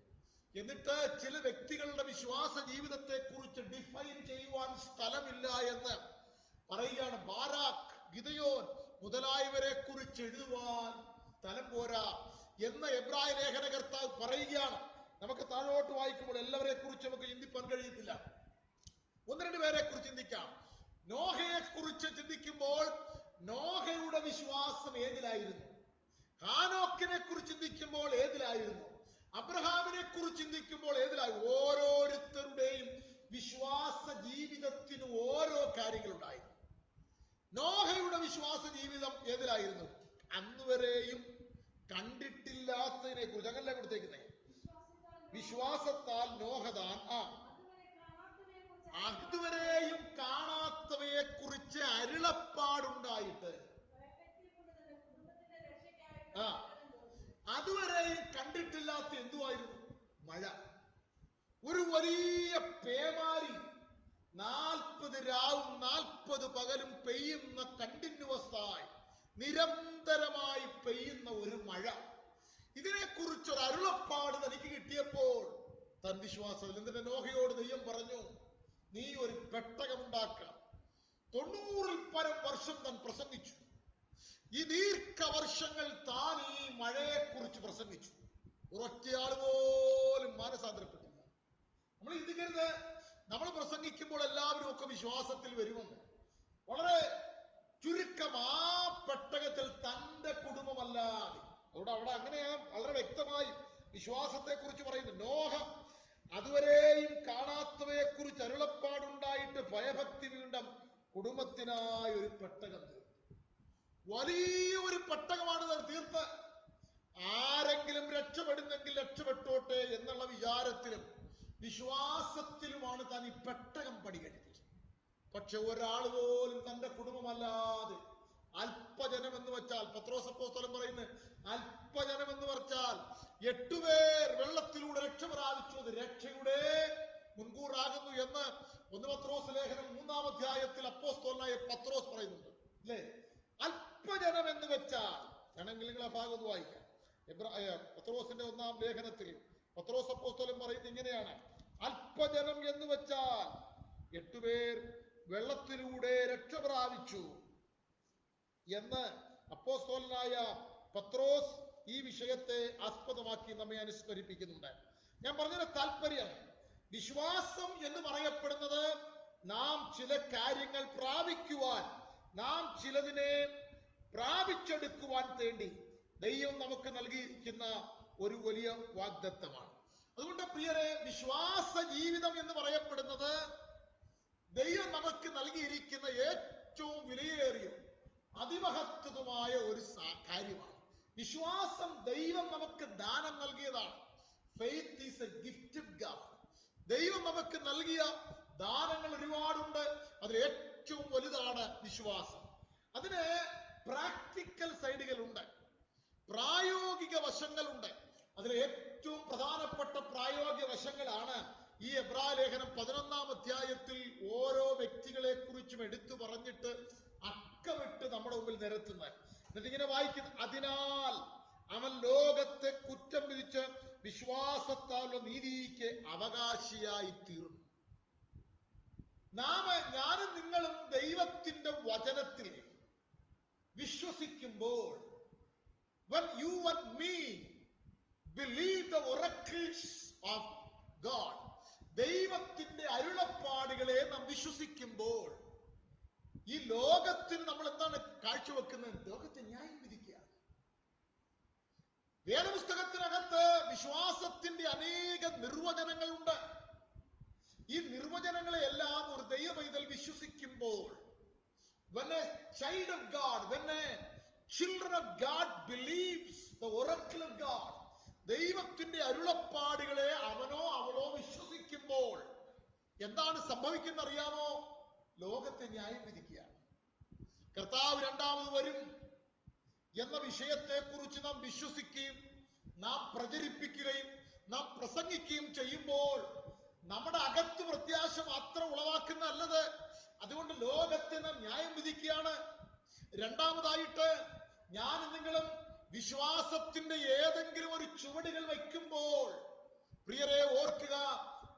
എന്നിട്ട് ചില വ്യക്തികളുടെ വിശ്വാസ ജീവിതത്തെ കുറിച്ച് ഡിഫൈൻ ചെയ്യുവാൻ സ്ഥലമില്ല എന്ന് പറയുകയാണ്. ബാരാക്ക്, ഗിദയോൻ മുതലായവരെ കുറിച്ച് എഴുതുവാൻ സ്ഥലം പോരാ എന്ന് എബ്രായ ലേഖനകർത്താവ് പറയുകയാണ്. നമുക്ക് താഴോട്ട് വായിക്കുമ്പോൾ എല്ലാവരെ കുറിച്ച് നമുക്ക് ചിന്തിപ്പാൻ കഴിയത്തില്ല. 1-2 പേരെ കുറിച്ച് ചിന്തിക്കാം. നോഹയെ കുറിച്ച് ചിന്തിക്കുമ്പോൾ നോഹയുടെ വിശ്വാസം ഏതിലായിരുന്നു? ഹാനോക്കിനെ കുറിച്ച് ചിന്തിക്കുമ്പോൾ ഏതിലായിരുന്നു? അബ്രഹാമിനെ കുറിച്ച് ചിന്തിക്കുമ്പോൾ ഏതിലായി? ഓരോരുത്തരുടെയും വിശ്വാസ ജീവിതത്തിന് ഓരോ കാര്യങ്ങളുണ്ടായിരുന്നു. നോഹയുടെ വിശ്വാസ ജീവിതം ഏതിലായിരുന്നു? അന്നുവരെയും കണ്ടിട്ടില്ലാത്തതിനെ കുറിച്ച്, അങ്ങനല്ലേ കൊടുത്തേക്കുന്നേ, വിശ്വാസത്താൽ നോഹതാൻ അതുവരെയും കാണാത്തവയെ കുറിച്ച് അരുളപ്പാടുണ്ടായിട്ട്, അതുവരെയും കണ്ടിട്ടില്ലാത്ത എന്തുവായിരുന്നു? മഴ. ഒരു വലിയ പേമാരി 40 രാവും 40 പകലും പെയ്യുന്ന, കണ്ടിന്യൂസ് ആയി നിരന്തരമായി പെയ്യുന്ന ഒരു മഴ. ഇതിനെക്കുറിച്ചൊരു അരുളപ്പാട് തനിക്ക് കിട്ടിയപ്പോൾ തൻ വിശ്വാസം, എന്നിട്ട് നോഹയോട് ദൈവം പറഞ്ഞു, നീ ഒരു പെട്ടകമുണ്ടാക്കണം. 90-ൽ പരം വർഷം താൻ പ്രസംഗിച്ചു. ഈ ദീർഘവർഷങ്ങൾ താൻ ഈ മഴയെ കുറിച്ച് പ്രസംഗിച്ചു. ഒരൊറ്റയാൾ പോലും മാനസാന്തരപ്പെട്ടില്ല. നമ്മൾ ചിന്തിക്കരുത് നമ്മൾ പ്രസംഗിക്കുമ്പോൾ എല്ലാവരും ഒക്കെ വിശ്വാസത്തിൽ വരുമെന്ന്. വളരെ ചുരുക്കം. ആ പെട്ടകത്തിൽ തന്റെ കുടുംബമല്ലാതെ, അതുകൊണ്ട് അവിടെ അങ്ങനെയാ വളരെ വ്യക്തമായി വിശ്വാസത്തെ കുറിച്ച് പറയുന്നു. നോഹ അതുവരെയും കാണാത്തവയെ കുറിച്ച് അരുളപ്പാടുണ്ടായിട്ട് ഭയഭക്തി വീണ്ട കുടുംബത്തിനായി ഒരു പെട്ടകം തീർത്തു. വലിയ ഒരു പെട്ടകമാണ് തീർത്ത്. ആരെങ്കിലും രക്ഷപ്പെടുന്നെങ്കിൽ രക്ഷപ്പെട്ടോട്ടെ എന്നുള്ള വിചാരത്തിലും വിശ്വാസത്തിലുമാണ് താൻ ഈ പെട്ടകം പണി കഴിപ്പിച്ചത്. പക്ഷെ ഒരാൾ പോലും തന്റെ കുടുംബമല്ലാതെ, അല്പജനം എന്ന് വെച്ചാൽ, പത്രോസ് അപ്പോസ്തലൻ പറയുന്നത് അല്പജനം എന്ന് വെച്ചാൽ 8 പേർ വെള്ളത്തിലൂടെ രക്ഷ പ്രാപിച്ചു. അത് രക്ഷയുടെ മുൻകൂറാകുന്നു എന്ന് 1 പത്രോസ് ലേഖനം 3-ാം അധ്യായത്തിൽ അപ്പോസ്തലനായ പത്രോസ് പറയുന്നുണ്ട്, അല്ലേ? അല്പജനം എന്ന് വെച്ചാൽ, വേണമെങ്കിൽ നിങ്ങൾ ആ ഭാഗം ഒന്ന് വായിക്കാം. പത്രോസിന്റെ 1-ാം ലേഖനത്തിൽ പത്രോസ് അപ്പോസ്തലൻ പറയുന്നത് ഇങ്ങനെയാണ്: അല്പജനം എന്ന് വെച്ചാൽ 8 പേർ വെള്ളത്തിലൂടെ രക്ഷ പ്രാപിച്ചു. എന്ന് അപ്പോസ്തലനായ പത്രോസ് ഈ വിഷയത്തെ ആസ്പദമാക്കി നമ്മെ അനുസ്മരിപ്പിക്കുന്നുണ്ട്. ഞാൻ പറഞ്ഞതിന്റെ താല്പര്യം, വിശ്വാസം എന്ന് പറയപ്പെടുന്നത് നാം ചില കാര്യങ്ങൾ പ്രാപിക്കുവാൻ, നാം ചിലതിനെ പ്രാപിച്ചെടുക്കുവാൻ വേണ്ടി ദൈവം നമുക്ക് നൽകിയിരിക്കുന്ന ഒരു വലിയ വാഗ്ദത്തമാണ്. അതുകൊണ്ട് പ്രിയരെ, വിശ്വാസ ജീവിതം എന്ന് പറയപ്പെടുന്നത് ദൈവം നമുക്ക് നൽകിയിരിക്കുന്ന ഏറ്റവും വിലയേറിയ അതിമഹത്വമായ ഒരു കാര്യമാണ്. വിശ്വാസം ദൈവം നമുക്ക് ദാനം നൽകിയതാണ്. Faith is A gifted gift. ദൈവം നമുക്ക് നൽകിയ ദാനങ്ങൾ ഒരുപാടുണ്ട്. അതിൽ ഏറ്റവും വലുതാണ് വിശ്വാസം. അതിന് പ്രാക്ടിക്കൽ സൈഡുകളുണ്ട്, പ്രായോഗിക വശങ്ങളുണ്ട്. അതിൽ ഏറ്റവും പ്രധാനപ്പെട്ട പ്രായോഗിക വശങ്ങളാണ് ഈ എബ്രായ ലേഖനം 11-ാം അധ്യായത്തിൽ ഓരോ വ്യക്തികളെ കുറിച്ചും എടുത്തു പറഞ്ഞിട്ട് അക്കമിട്ട് നമ്മുടെ മുമ്പിൽ നിരത്തുന്നത്. എന്നിട്ട് ഇങ്ങനെ വായിക്കുന്നു, അതിനാൽ അവൻ ലോകത്തെ കുറ്റം വിധിച്ച് വിശ്വാസത്താലുള്ള നീതിക്ക് അവകാശിയായി തീർന്നു. ഞാനും നിങ്ങളും ദൈവത്തിന്റെ വചനത്തിൽ വിശ്വസിക്കുമ്പോൾ, when you and me believe the oracles of God, ദൈവത്തിന്റെ അരുളപ്പാടുകളെ നാം വിശ്വസിക്കുമ്പോൾ ഈ ലോകത്തിന് നമ്മൾ എന്താണ് കാഴ്ചവെക്കുന്നത്? ലോകത്തെ ന്യായം വിധിക്കുക. വേദപുസ്തകത്തിനകത്ത് വിശ്വാസത്തിന്റെ അനേക നിർവചനങ്ങളുണ്ട്. ഈ നിർവചനങ്ങളെ എല്ലാം ഒരു ദൈവ പൈതൽ വിശ്വസിക്കുമ്പോൾ, when a child of God, when a children of God believes the oracle of God, ദൈവത്തിന്റെ അരുളപ്പാടുകളെ അവനോ അവളോ വിശ്വസിക്കുമ്പോൾ എന്താണ് സംഭവിക്കുന്നത് അറിയാമോ? ലോകത്തെ ന്യായം വിധിക്കുകയാണ്. കർത്താവ് രണ്ടാമത് വരും എന്ന വിഷയത്തെ കുറിച്ച് നാം വിശ്വസിക്കുകയും നാം പ്രചരിപ്പിക്കുകയും നാം പ്രസംഗിക്കുകയും ചെയ്യുമ്പോൾ നമ്മുടെ അകത്ത് പ്രത്യാശ മാത്രം ഉളവാക്കുന്നതല്ലത്. അതുകൊണ്ട് ലോകത്തെ നാം ന്യായം വിധിക്കുകയാണ്. രണ്ടാമതായിട്ട്, ഞാൻ നിങ്ങളും വിശ്വാസത്തിന്റെ ഏതെങ്കിലും ഒരു ചുവടുകൾ വയ്ക്കുമ്പോൾ പ്രിയരെ ഓർക്കുക,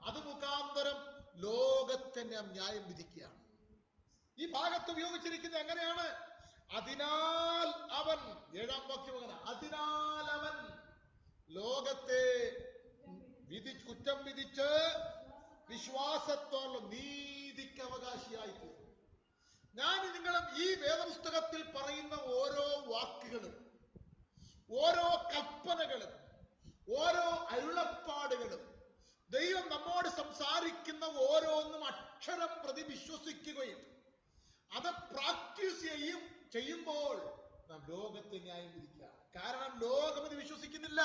അത് മുഖാന്തരം ലോകത്തെ നാം ന്യായം വിധിക്കുകയാണ്. ഈ ഭാഗത്ത് ഉപയോഗിച്ചിരിക്കുന്നത് എങ്ങനെയാണ്? അതിനാൽ അവൻ, 7-ാം വാക്യം അങ്ങനെ, അതിനാൽ അവൻ ലോകത്തെ കുറ്റം വിധിച്ച് വിശ്വാസത്തോളം നീതിക്ക് അവകാശിയായി തീർന്നു. ഞാൻ നിങ്ങളും ഈ വേദപുസ്തകത്തിൽ പറയുന്ന ഓരോ വാക്കുകളും, ഓരോ കൽപ്പനകളും, ഓരോ അരുളപ്പാടുകളും, ദൈവം നമ്മോട് സംസാരിക്കുന്ന ഓരോന്നും അക്ഷരം പ്രതി വിശ്വസിക്കുകയും അത് പ്രാക്ടീസ് ചെയ്യുമ്പോൾ നാം ലോകത്തെ ന്യായം വിധിക്കുക. കാരണം ലോകം ഇത് വിശ്വസിക്കുന്നില്ല,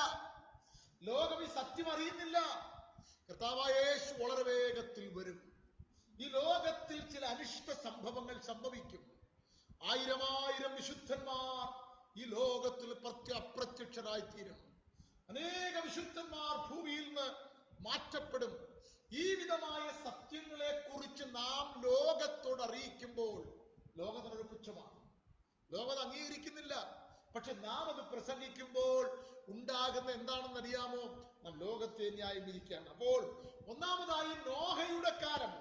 ലോകം ഈ സത്യം അറിയുന്നില്ല. കർത്താവായ യേശു വളരെ വേഗത്തിൽ വരും. ഈ ലോകത്തിൽ ചില അനിഷ്ട സംഭവങ്ങൾ സംഭവിക്കും. 1000 വിശുദ്ധന്മാർ ഈ ലോകത്തിൽ അപ്രത്യക്ഷരായി തീരും. അനേക വിശുദ്ധന്മാർ ഭൂമിയിൽ നിന്ന് മാറ്റപ്പെടും. ഈ വിധമായ സത്യങ്ങളെ കുറിച്ച് നാം ലോകത്തോട് അറിയിക്കുമ്പോൾ ലോകത്തിനൊരു പുച്ഛമാണ്. ലോകം അംഗീകരിക്കുന്നില്ല. പക്ഷെ നാം അത് പ്രസംഗിക്കുമ്പോൾ ഉണ്ടാകുന്ന എന്താണെന്ന് അറിയാമോ? നാം ലോകത്തെ ന്യായം വിധിക്കുകയാണ്. അപ്പോൾ ഒന്നാമതായി നോഹയുടെ കാലം,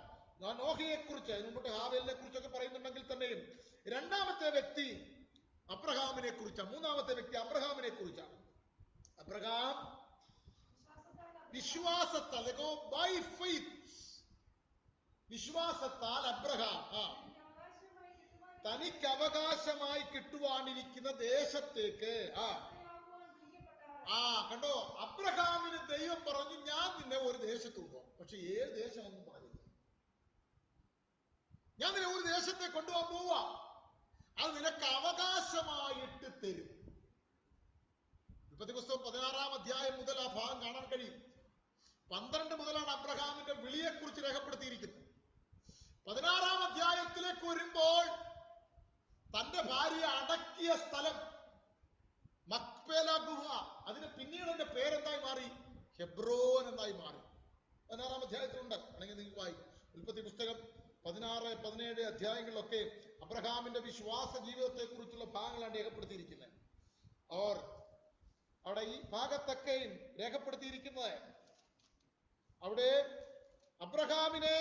നോഹയെ കുറിച്ച്, മുമ്പോട്ട് ഹാവേലിനെ കുറിച്ചൊക്കെ പറയുന്നുണ്ടെങ്കിൽ തന്നെയും രണ്ടാമത്തെ വ്യക്തി അബ്രഹാമിനെ കുറിച്ചാണ്. മൂന്നാമത്തെ വ്യക്തി അബ്രഹാമിനെ കുറിച്ചാണ്. അബ്രഹാം വിശ്വാസത്താൽ, ബൈ ഫെയ്ത്ത്, വിശ്വാസത്താൽ അബ്രഹാം തനിക്ക് അവകാശമായി കിട്ടുവാനിരിക്കുന്ന ദേശത്തേക്ക് കണ്ടോ, അബ്രഹാമിന് ദൈവം പറഞ്ഞു, ഞാൻ നിന്നെ ഒരു ദേശത്ത് കൊണ്ടുപോകും. പക്ഷെ ഏത് ദേശമൊന്നും പറഞ്ഞില്ല. ഞാൻ നിന്നെ ഒരു ദേശത്തെ കൊണ്ടുപോകാൻ പോവാ, അത് നിനക്ക് അവകാശമായിട്ട് തരും. ഉൽപ്പത്തി പുസ്തകം 16-ാം അധ്യായം മുതൽ ആ ഭാഗം കാണാൻ കഴിയും. 12 മുതലാണ് അബ്രഹാമിന്റെ വിളിയെക്കുറിച്ച് രേഖപ്പെടുത്തിയിരിക്കുന്നത്. 16-ാം അധ്യായത്തിലേക്ക് വരുമ്പോൾ തന്റെ ഭാര്യ അടക്കിയ സ്ഥലം മക്പേല ഗുഹ, അതിന് പിന്നീട് എന്റെ പേരെന്തായി മാറി? ഹെബ്രോൻ എന്നായി മാറി. 16-ാം അധ്യായത്തിലുണ്ട്, അല്ലെങ്കിൽ നിങ്ങൾക്ക് വായിക്കും. ഉൽപ്പത്തി പുസ്തകം 16, 17 അധ്യായങ്ങളിലൊക്കെ അബ്രഹാമിന്റെ വിശ്വാസ ജീവിതത്തെ കുറിച്ചുള്ള ഭാഗങ്ങളാണ് രേഖപ്പെടുത്തിയിരിക്കുന്നത്. അവിടെ ഈ ഭാഗത്തൊക്കെയും രേഖപ്പെടുത്തിയിരിക്കുന്നത്, അവിടെ അബ്രഹാമിനെ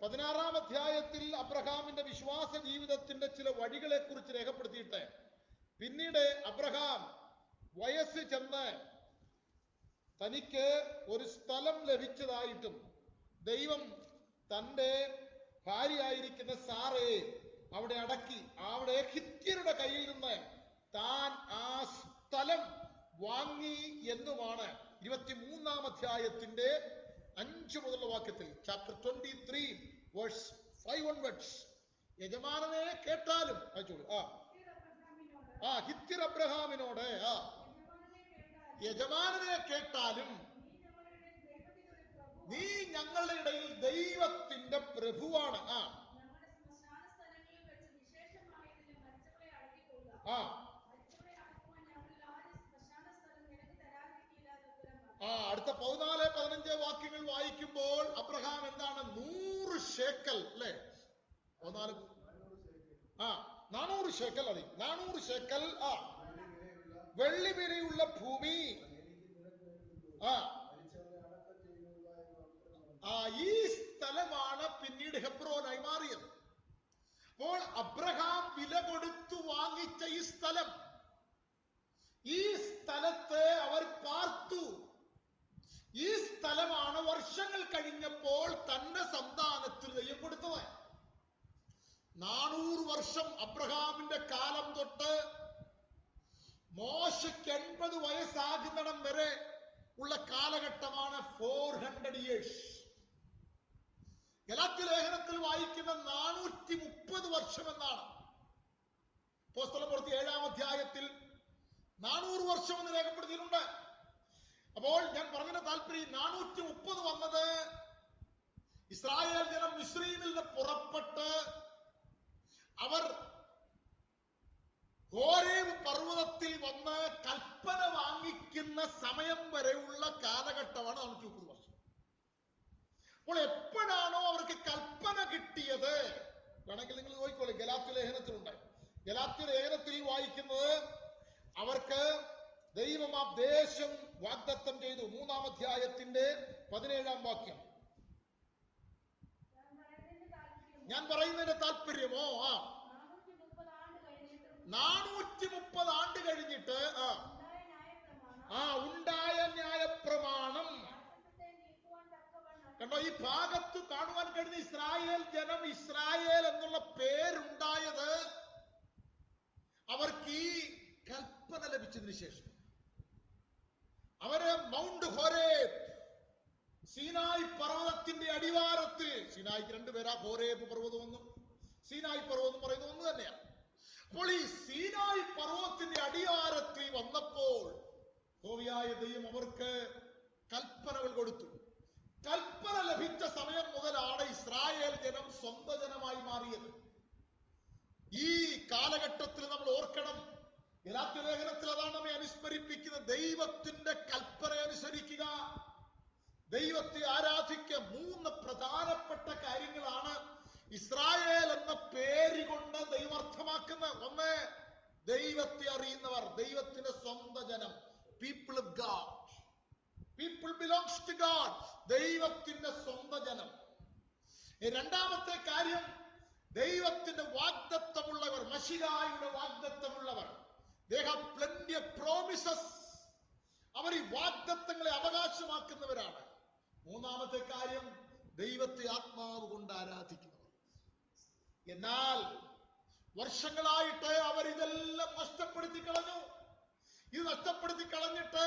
16-ാം അധ്യായത്തിൽ അബ്രഹാമിന്റെ വിശ്വാസ ജീവിതത്തിന്റെ ചില വഴികളെ കുറിച്ച് രേഖപ്പെടുത്തിയിട്ട് പിന്നീട് അബ്രഹാം വയസ്സ് ചെന്ന് തനിക്ക് ഒരു സ്ഥലം ലഭിച്ചതായിട്ടും ദൈവം തന്റെ ഭാര്യയായിരിക്കുന്ന സാറയെ അവിടെ അടക്കി അവിടെ ഹിത്യരുടെ കയ്യിൽ നിന്ന് താൻ ആ സ്ഥലം വാങ്ങി എന്നുമാണ് 23-ാം അധ്യായത്തിന്റെ 5 മുതലുള്ള വാക്യത്തിൽ, ചാപ്റ്റർ 23 വേഴ്സ് 5 onwards. യജമാനനെ കേട്ടാലും ഹിത്യർ അബ്രഹാമിനോട് യജമാനനെ കേട്ടാലും നീ ഞങ്ങളുടെ ഇടയിൽ ദൈവത്തിന്റെ പ്രഭുവാണ്. അടുത്ത 14-15 വാക്യങ്ങൾ വായിക്കുമ്പോൾ അബ്രഹാം എന്താണ് 100 ശേക്കൽ അല്ലെ 400 ശേക്കൽ 400 ശേക്കൽ വെള്ളി വിലയുള്ള ഭൂമി ഈ സ്ഥലമാണ് പിന്നീട് ഹെബ്രോനായി മാറിയത്. അപ്പോൾ അബ്രഹാം വില കൊടുത്തു വാങ്ങിച്ച ഈ സ്ഥലത്തെ അവർ പാർത്തു. ഈ സ്ഥലമാണ് വർഷങ്ങൾ കഴിഞ്ഞപ്പോൾ തന്റെ സന്താനത്തിൽ ദൈവം കൊടുത്തത്. 400 വർഷം അബ്രഹാമിന്റെ കാലം തൊട്ട് മോശയ്ക്ക് 80 വയസ്സാകുന്നിടം വരെ ഉള്ള കാലഘട്ടമാണ് 400 years. ഗലാത്യ ലേഖനത്തിൽ വായിക്കുന്ന 430 വർഷം എന്നാണ്. അപ്പോസ്തലപ്രവൃത്തി 7-ാം അധ്യായത്തിൽ 400 വർഷം എന്ന് രേഖപ്പെടുത്തിയിട്ടുണ്ട്. അപ്പോൾ ഞാൻ പറഞ്ഞതിന്റെ താല്പര്യം 430 വന്നത് ഇസ്രായേൽ ജനം മിസ്രയീമിൽ നിന്ന് പുറപ്പെട്ട് അവർ ഹോരേബ് പർവ്വതത്തിൽ വന്ന് കൽപ്പന വാങ്ങിക്കുന്ന സമയം വരെയുള്ള കാലഘട്ടമാണ് 430 വർഷം. അപ്പോൾ എപ്പോഴാണോ അവർക്ക് കൽപ്പന കിട്ടിയത്, വേണമെങ്കിൽ നിങ്ങൾ നോക്കിക്കോളൂ, ഗലാത്യ ലേഖനത്തിലുണ്ട്. ഗലാത്യ ലേഖനത്തിൽ വായിക്കുന്നത് അവർക്ക് ദൈവം ആ ദേശം വാഗ്ദത്തം ചെയ്തു. 3-ാം അധ്യായത്തിന്റെ 17-ാം വാക്യം. ഞാൻ പറയുന്നതിന്റെ താല്പര്യമോ 430 ആണ്ട് കഴിഞ്ഞിട്ട് ഉണ്ടായ ന്യായപ്രമാണം കണ്ടോ. ഈ ഭാഗത്ത് കാണുവാൻ കഴിഞ്ഞ ഇസ്രായേൽ ജനം, ഇസ്രായേൽ എന്നുള്ള പേരുണ്ടായത് അവർക്ക് ഈ കൽപ്പന ലഭിച്ചതിന് ശേഷം. അവര് മൗണ്ട് ഹോരേബ്, സീനായ് പർവ്വതത്തിന്റെ അടിവാരത്തിൽ, സീനായ്ക്ക് 2 പേരാ, ഹോരേബ് പർവ്വതം എന്നും സീനായ് പർവ്വതം എന്ന് പറയുന്നത് ഒന്ന് തന്നെയാണ്. അപ്പോൾ ഈ സീനായ് പർവ്വതത്തിന്റെ അടിവാരത്തിൽ വന്നപ്പോൾ യഹോവയായ ദൈവം അവർക്ക് കൽപ്പനകൾ കൊടുത്തു. കൽപ്പന ലഭിച്ച സമയം മുതലാണ് ഇസ്രായേൽ ജനം സ്വന്തം ജനമായി മാറിയത്. ഈ കാലഘട്ടത്തിൽ നമ്മൾ ഓർക്കണം, ഗലാത്യ ലേഖനത്തിൽ അതാണ് നമ്മെ അനുസ്മരിപ്പിക്കുന്നത്. ദൈവത്തിന്റെ കൽപ്പന അനുസരിക്കുക, ദൈവത്തെ ആരാധിക്കുക. 3 പ്രധാനപ്പെട്ട കാര്യങ്ങളാണ് ഇസ്രായേൽ എന്ന പേര് കൊണ്ട് ദൈവം അർത്ഥമാക്കുന്നത്. 1, ദൈവത്തെ അറിയുന്നവർ, ദൈവത്തിന്റെ സ്വന്തം ജനം, people of god. People belongs to god, ദൈവത്തിന്റെ സ്വന്തം ജനം. 2-ാമത്തെ കാര്യം, ദൈവത്തിന്റെ വാഗ്ദത്തമുള്ളവർ, മശിഹായുടെ വാഗ്ദത്തമുള്ളവർ. They have plenty of promises. അവർ ഈ വാഗ്ദത്തങ്ങളെ അവകാശമാക്കുന്നവരാണ്. 3-ാമത്തെ കാര്യം, ദൈവത്തെ ആത്മാവ് കൊണ്ട് ആരാധിക്കുന്നവർ. എന്നാൽ വർഷങ്ങളായിട്ട് അവർ ഇതെല്ലാം നഷ്ടപ്പെടുത്തി കളഞ്ഞു. ഇത് നഷ്ടപ്പെടുത്തി കളഞ്ഞിട്ട്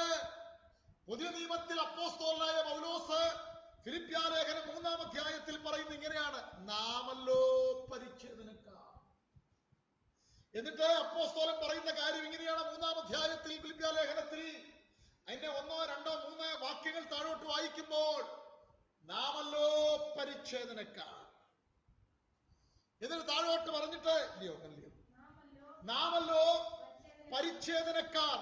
പുതിയ നിയമത്തിൽ അപ്പോസ്തലനായ പൗലോസ് ഫിലിപ്പ്യ ലേഖനം 3-ാം അധ്യായത്തിൽ പറയുന്നത് ഇങ്ങനെയാണ്, നാമല്ലോ പരിച്ഛേദനക്കാർ. എന്നിട്ട് അപ്പോസ്തലൻ പറയുന്ന കാര്യം ഇങ്ങനെയാണ്. 3-ാം അധ്യായത്തിൽ ഫിലിപ്പ്യ ലേഖനത്തിൽ അതിന്റെ 1, 2, 3 വാക്യങ്ങൾ താഴോട്ട് വായിക്കുമ്പോൾ നാമല്ലോ പരിച്ഛേദനക്കാർ. എന്നിട്ട് താഴോട്ട് പറഞ്ഞിട്ട് നാമല്ലോ പരിച്ഛേദനക്കാർ.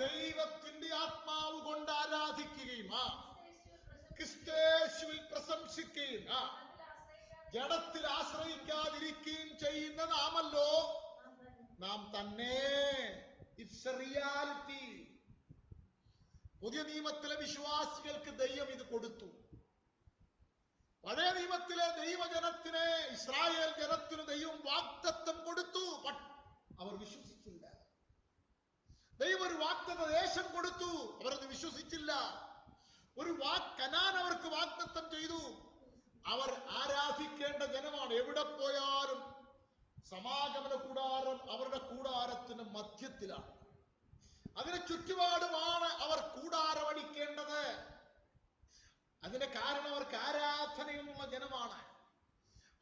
ദൈവത്തിന്റെ ആത്മാവ് കൊണ്ട് ആരാധിക്കുകയും ക്രിസ്തയേശുവിൽ പ്രശംസിക്കുകയും ജഡത്തിൽ ആശ്രയിക്കാതിരിക്കുകയും ചെയ്യുന്ന നാമല്ലോ നാം തന്നെ. It's A reality. പുതിയ നിയമത്തിലെ വിശ്വാസികൾക്ക് ദൈവം ഇത് കൊടുത്തു. പഴയ നിയമത്തിലെ ദൈവജനത്തിന്, ഇസ്രായേൽ ജനത്തിന് ദൈവം വാഗ്ദത്തം കൊടുത്തു. അവർ വിശ്വസിച്ചില്ല. ദൈവം ഒരു വാഗ്ദത്ത ദേശം കൊടുത്തു, അവരത് വിശ്വസിച്ചില്ല. ഒരു കനാൻ അവർക്ക് വാഗ്ദത്തം ചെയ്തു. അവർ ആരാധിക്കേണ്ട ജനമാണ്. എവിടെ പോയാലും സമാഗമന കൂടാരം അവരുടെ കൂടാരത്തിന് മധ്യത്തിലാണ്. അതിന് ചുറ്റുപാടുമാണ് അവർ കൂടാരമടിക്കേണ്ടത്. അതിന്റെ കാരണം അവർക്ക് ആരാധനയുള്ള ജനമാണ്.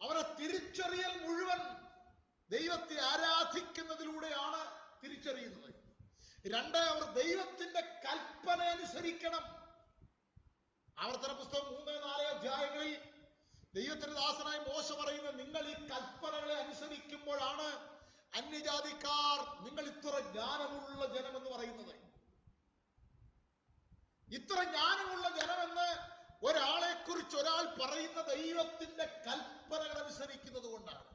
അവരെ തിരിച്ചറിയൽ മുഴുവൻ ദൈവത്തെ ആരാധിക്കുന്നതിലൂടെയാണ് തിരിച്ചറിയുന്നത്. രണ്ട്, അവർ ദൈവത്തിന്റെ കൽപ്പന അനുസരിക്കണം. ആവർത്തന പുസ്തകം 3-4 അധ്യായങ്ങളിൽ ദൈവത്തിന്റെ ദാസനായ മോശ പറയുന്നത്, നിങ്ങൾ ഈ കൽപ്പനകളെ അനുസരിക്കുമ്പോഴാണ് അന്യജാതിക്കാർ നിങ്ങൾ ഇത്ര ജ്ഞാനമുള്ള ജനമെന്ന് പറയുന്നത്. ഇത്ര ജ്ഞാനമുള്ള ജനമെന്ന് ഒരാളെ കുറിച്ച് ഒരാൾ പറയുന്ന ദൈവത്തിന്റെ കൽപ്പനകൾ അനുസരിക്കുന്നത് കൊണ്ടാണ്.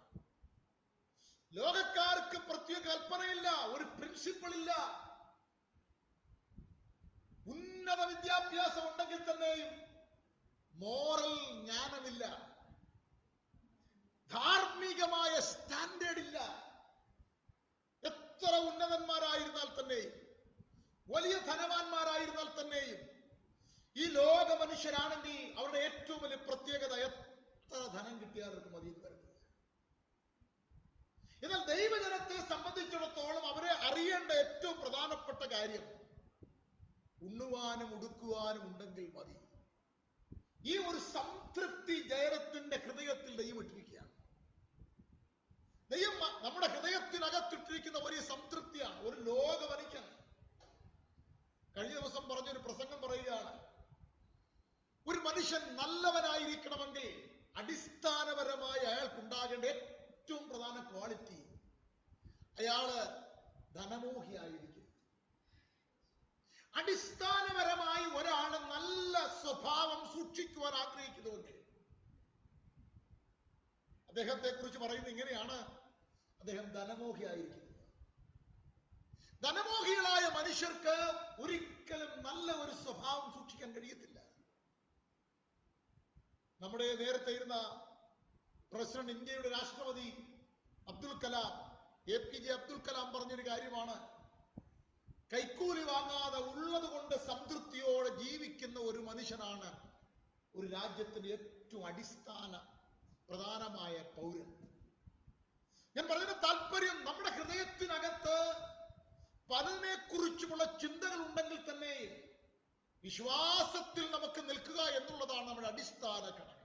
ലോകക്കാർക്ക് പ്രത്യേക കൽപ്പനയില്ല, ഒരു പ്രിൻസിപ്പിൾ ഇല്ല. ഉന്നത വിദ്യാഭ്യാസം ഉണ്ടെങ്കിൽ തന്നെയും മോറൽ ജ്ഞാനമില്ല, ധാർമ്മികമായ സ്റ്റാൻഡേർഡ് ഇല്ല. എത്ര ഉന്നതന്മാരായിരുന്നാൽ തന്നെയും, വലിയ ധനവാന്മാരായിരുന്നാൽ തന്നെയും, ഈ ലോക മനുഷ്യരാണെങ്കിൽ അവരുടെ ഏറ്റവും വലിയ പ്രത്യേകത എത്ര ധനം കിട്ടിയാലും മതി വരുന്നത്. എന്നാൽ ദൈവജനത്തെ സംബന്ധിച്ചിടത്തോളം അവരെ അറിയേണ്ട ഏറ്റവും പ്രധാനപ്പെട്ട കാര്യം ഉണ്ണുവാനും ഉടുക്കുവാനും ഉണ്ടെങ്കിൽ മതി. ഈ ഒരു സംതൃപ്തി ജയത്തിന്റെ ഹൃദയത്തിൽ ദൈവം ഇട്ടിരിക്കുകയാണ്. ദൈവം നമ്മുടെ ഹൃദയത്തിനകത്തിട്ടിരിക്കുന്ന വലിയ സംതൃപ്തിയാണ്. ഒരു ലോക മനുഷ്യൻ കഴിഞ്ഞ ദിവസം പറഞ്ഞൊരു പ്രസംഗം പറയുകയാണ്, ഒരു മനുഷ്യൻ നല്ലവനായിരിക്കണമെങ്കിൽ അടിസ്ഥാനപരമായി അയാൾക്കുണ്ടാകേണ്ട ഏറ്റവും പ്രധാന ക്വാളിറ്റി, അയാള് ധനമോഹിയായിരിക്കും. അടിസ്ഥാനപരമായി ഒരാള് നല്ല സ്വഭാവം സൂക്ഷിക്കുവാൻ ആഗ്രഹിക്കുന്നുവെങ്കിൽ അദ്ദേഹത്തെ കുറിച്ച് പറയുന്നത് ഇങ്ങനെയാണ്, അദ്ദേഹം ധനമോഹിയായിരിക്കുന്നത്. ധനമോഹികളായ മനുഷ്യർക്ക് ഒരിക്കലും നല്ല ഒരു സ്വഭാവം സൂക്ഷിക്കാൻ കഴിയത്തില്ല. നമ്മുടെ നേരത്തെ ഇരുന്ന പ്രസിഡന്റ്, ഇന്ത്യയുടെ രാഷ്ട്രപതി അബ്ദുൽ കലാം, APJ അബ്ദുൽ കലാം പറഞ്ഞൊരു കാര്യമാണ്, കൈക്കൂലി വാങ്ങാതെ ഉള്ളത് കൊണ്ട് സംതൃപ്തിയോടെ ജീവിക്കുന്ന ഒരു മനുഷ്യനാണ് ഒരു രാജ്യത്തിന്റെ ഏറ്റവും അടിസ്ഥാന പ്രധാനമായ പൗരൻ. ഞാൻ പറഞ്ഞ താല്പര്യം, നമ്മുടെ ഹൃദയത്തിനകത്ത് പലതിനെ കുറിച്ചുമുള്ള ചിന്തകൾ ഉണ്ടെങ്കിൽ തന്നെ വിശ്വാസത്തിൽ നമുക്ക് നിൽക്കുക എന്നുള്ളതാണ് നമ്മുടെ അടിസ്ഥാന ഘടകം.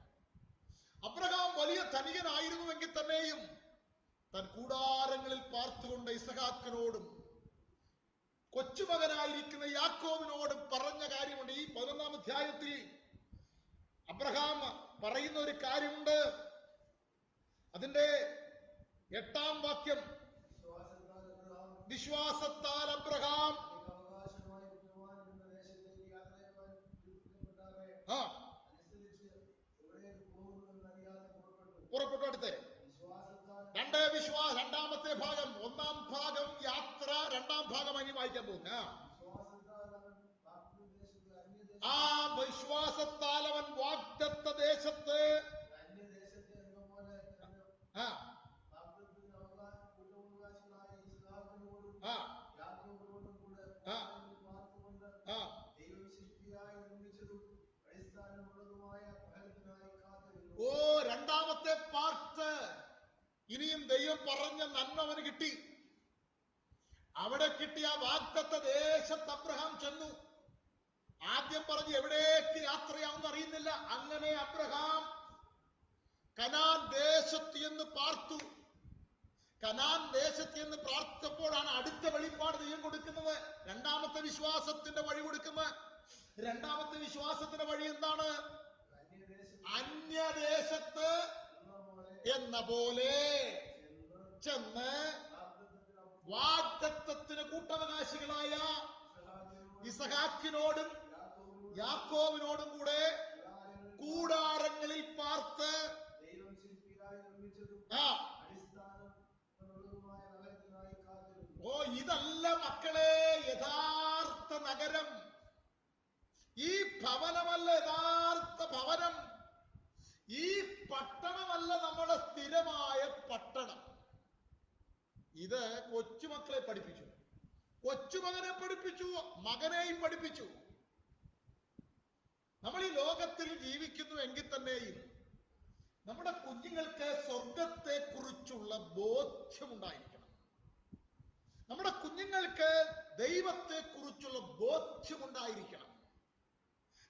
അബ്രഹാം വലിയ ധനികനായിരുന്നുവെങ്കിൽ തന്നെയും തൻ കൂടാരങ്ങളിൽ പാർത്തുകൊണ്ട് ഇസഹാക്കിനോടും കൊച്ചുമകനായിരിക്കുന്ന യാക്കോബിനോടും പറഞ്ഞ കാര്യമുണ്ട്. ഈ 11-ാം അധ്യായത്തിൽ അബ്രഹാം പറയുന്ന ഒരു കാര്യമുണ്ട്. അതിന്റെ 8-ാം വാക്യം, വിശ്വാസത്താൽ അബ്രഹാം പുറപ്പെട്ടു. അടുത്ത് രണ്ടാമത്തെ ഭാഗം, 1-ാം ഭാഗം യാത്ര, 2-ാം ഭാഗം അനി വായിക്കാൻ പോകുന്ന. ആ വിശ്വാസത്താൽ അവൻ വാഗ്ദത്ത ദേശത്ത് രണ്ടാമത്തെ പാർട്ട്, ഇനിയും ദൈവം പറഞ്ഞ നന്മ അവന് കിട്ടി. അവിടെ കിട്ടിയ വാഗ്ദത്ത ദേശത്ത് അബ്രഹാം ചെന്നു. ആദ്യം പറഞ്ഞു എവിടേക്ക് യാത്രയാണെന്ന് അറിയുന്നില്ല. അങ്ങനെ അബ്രഹാം കനാൻ ദേശത്ത് എന്ന് പാർത്തു. കനാൻ ദേശത്ത് എന്ന് പാർത്തപ്പോഴാണ് അടുത്ത വെളിപ്പാട് ദൈവം കൊടുക്കുന്നത്, രണ്ടാമത്തെ വിശ്വാസത്തിന്റെ വഴി കൊടുക്കുന്നത്. രണ്ടാമത്തെ വിശ്വാസത്തിന്റെ വഴി എന്താണ്? അന്യദേശത്ത് എന്ന പോലെ ചെന്ന് വാഗ്ദത്തത്തിന് കൂട്ടവകാശികളായ ഇസഹാക്കിനോടും യാക്കോബിനോടും കൂടെ കൂടാരങ്ങളിൽ പാർത്ത് ഇതല്ല മക്കളെ യഥാർത്ഥ നഗരം. ഈ ഭവനമല്ല യഥാർത്ഥ ഭവനം. ഈ പട്ടണമല്ല നമ്മുടെ സ്ഥിരമായ പട്ടണം. ഇത് കൊച്ചുമക്കളെ പഠിപ്പിച്ചു, കൊച്ചുമകനെ പഠിപ്പിച്ചു, മകനെയും പഠിപ്പിച്ചു. നമ്മൾ ഈ ലോകത്തിൽ ജീവിക്കുന്നു എങ്കിൽ തന്നെയും നമ്മുടെ കുഞ്ഞുങ്ങൾക്ക് സ്വർഗത്തെ കുറിച്ചുള്ള ബോധ്യമുണ്ടായിരിക്കണം. നമ്മുടെ കുഞ്ഞുങ്ങൾക്ക് ദൈവത്തെ കുറിച്ചുള്ള ബോധ്യമുണ്ടായിരിക്കണം.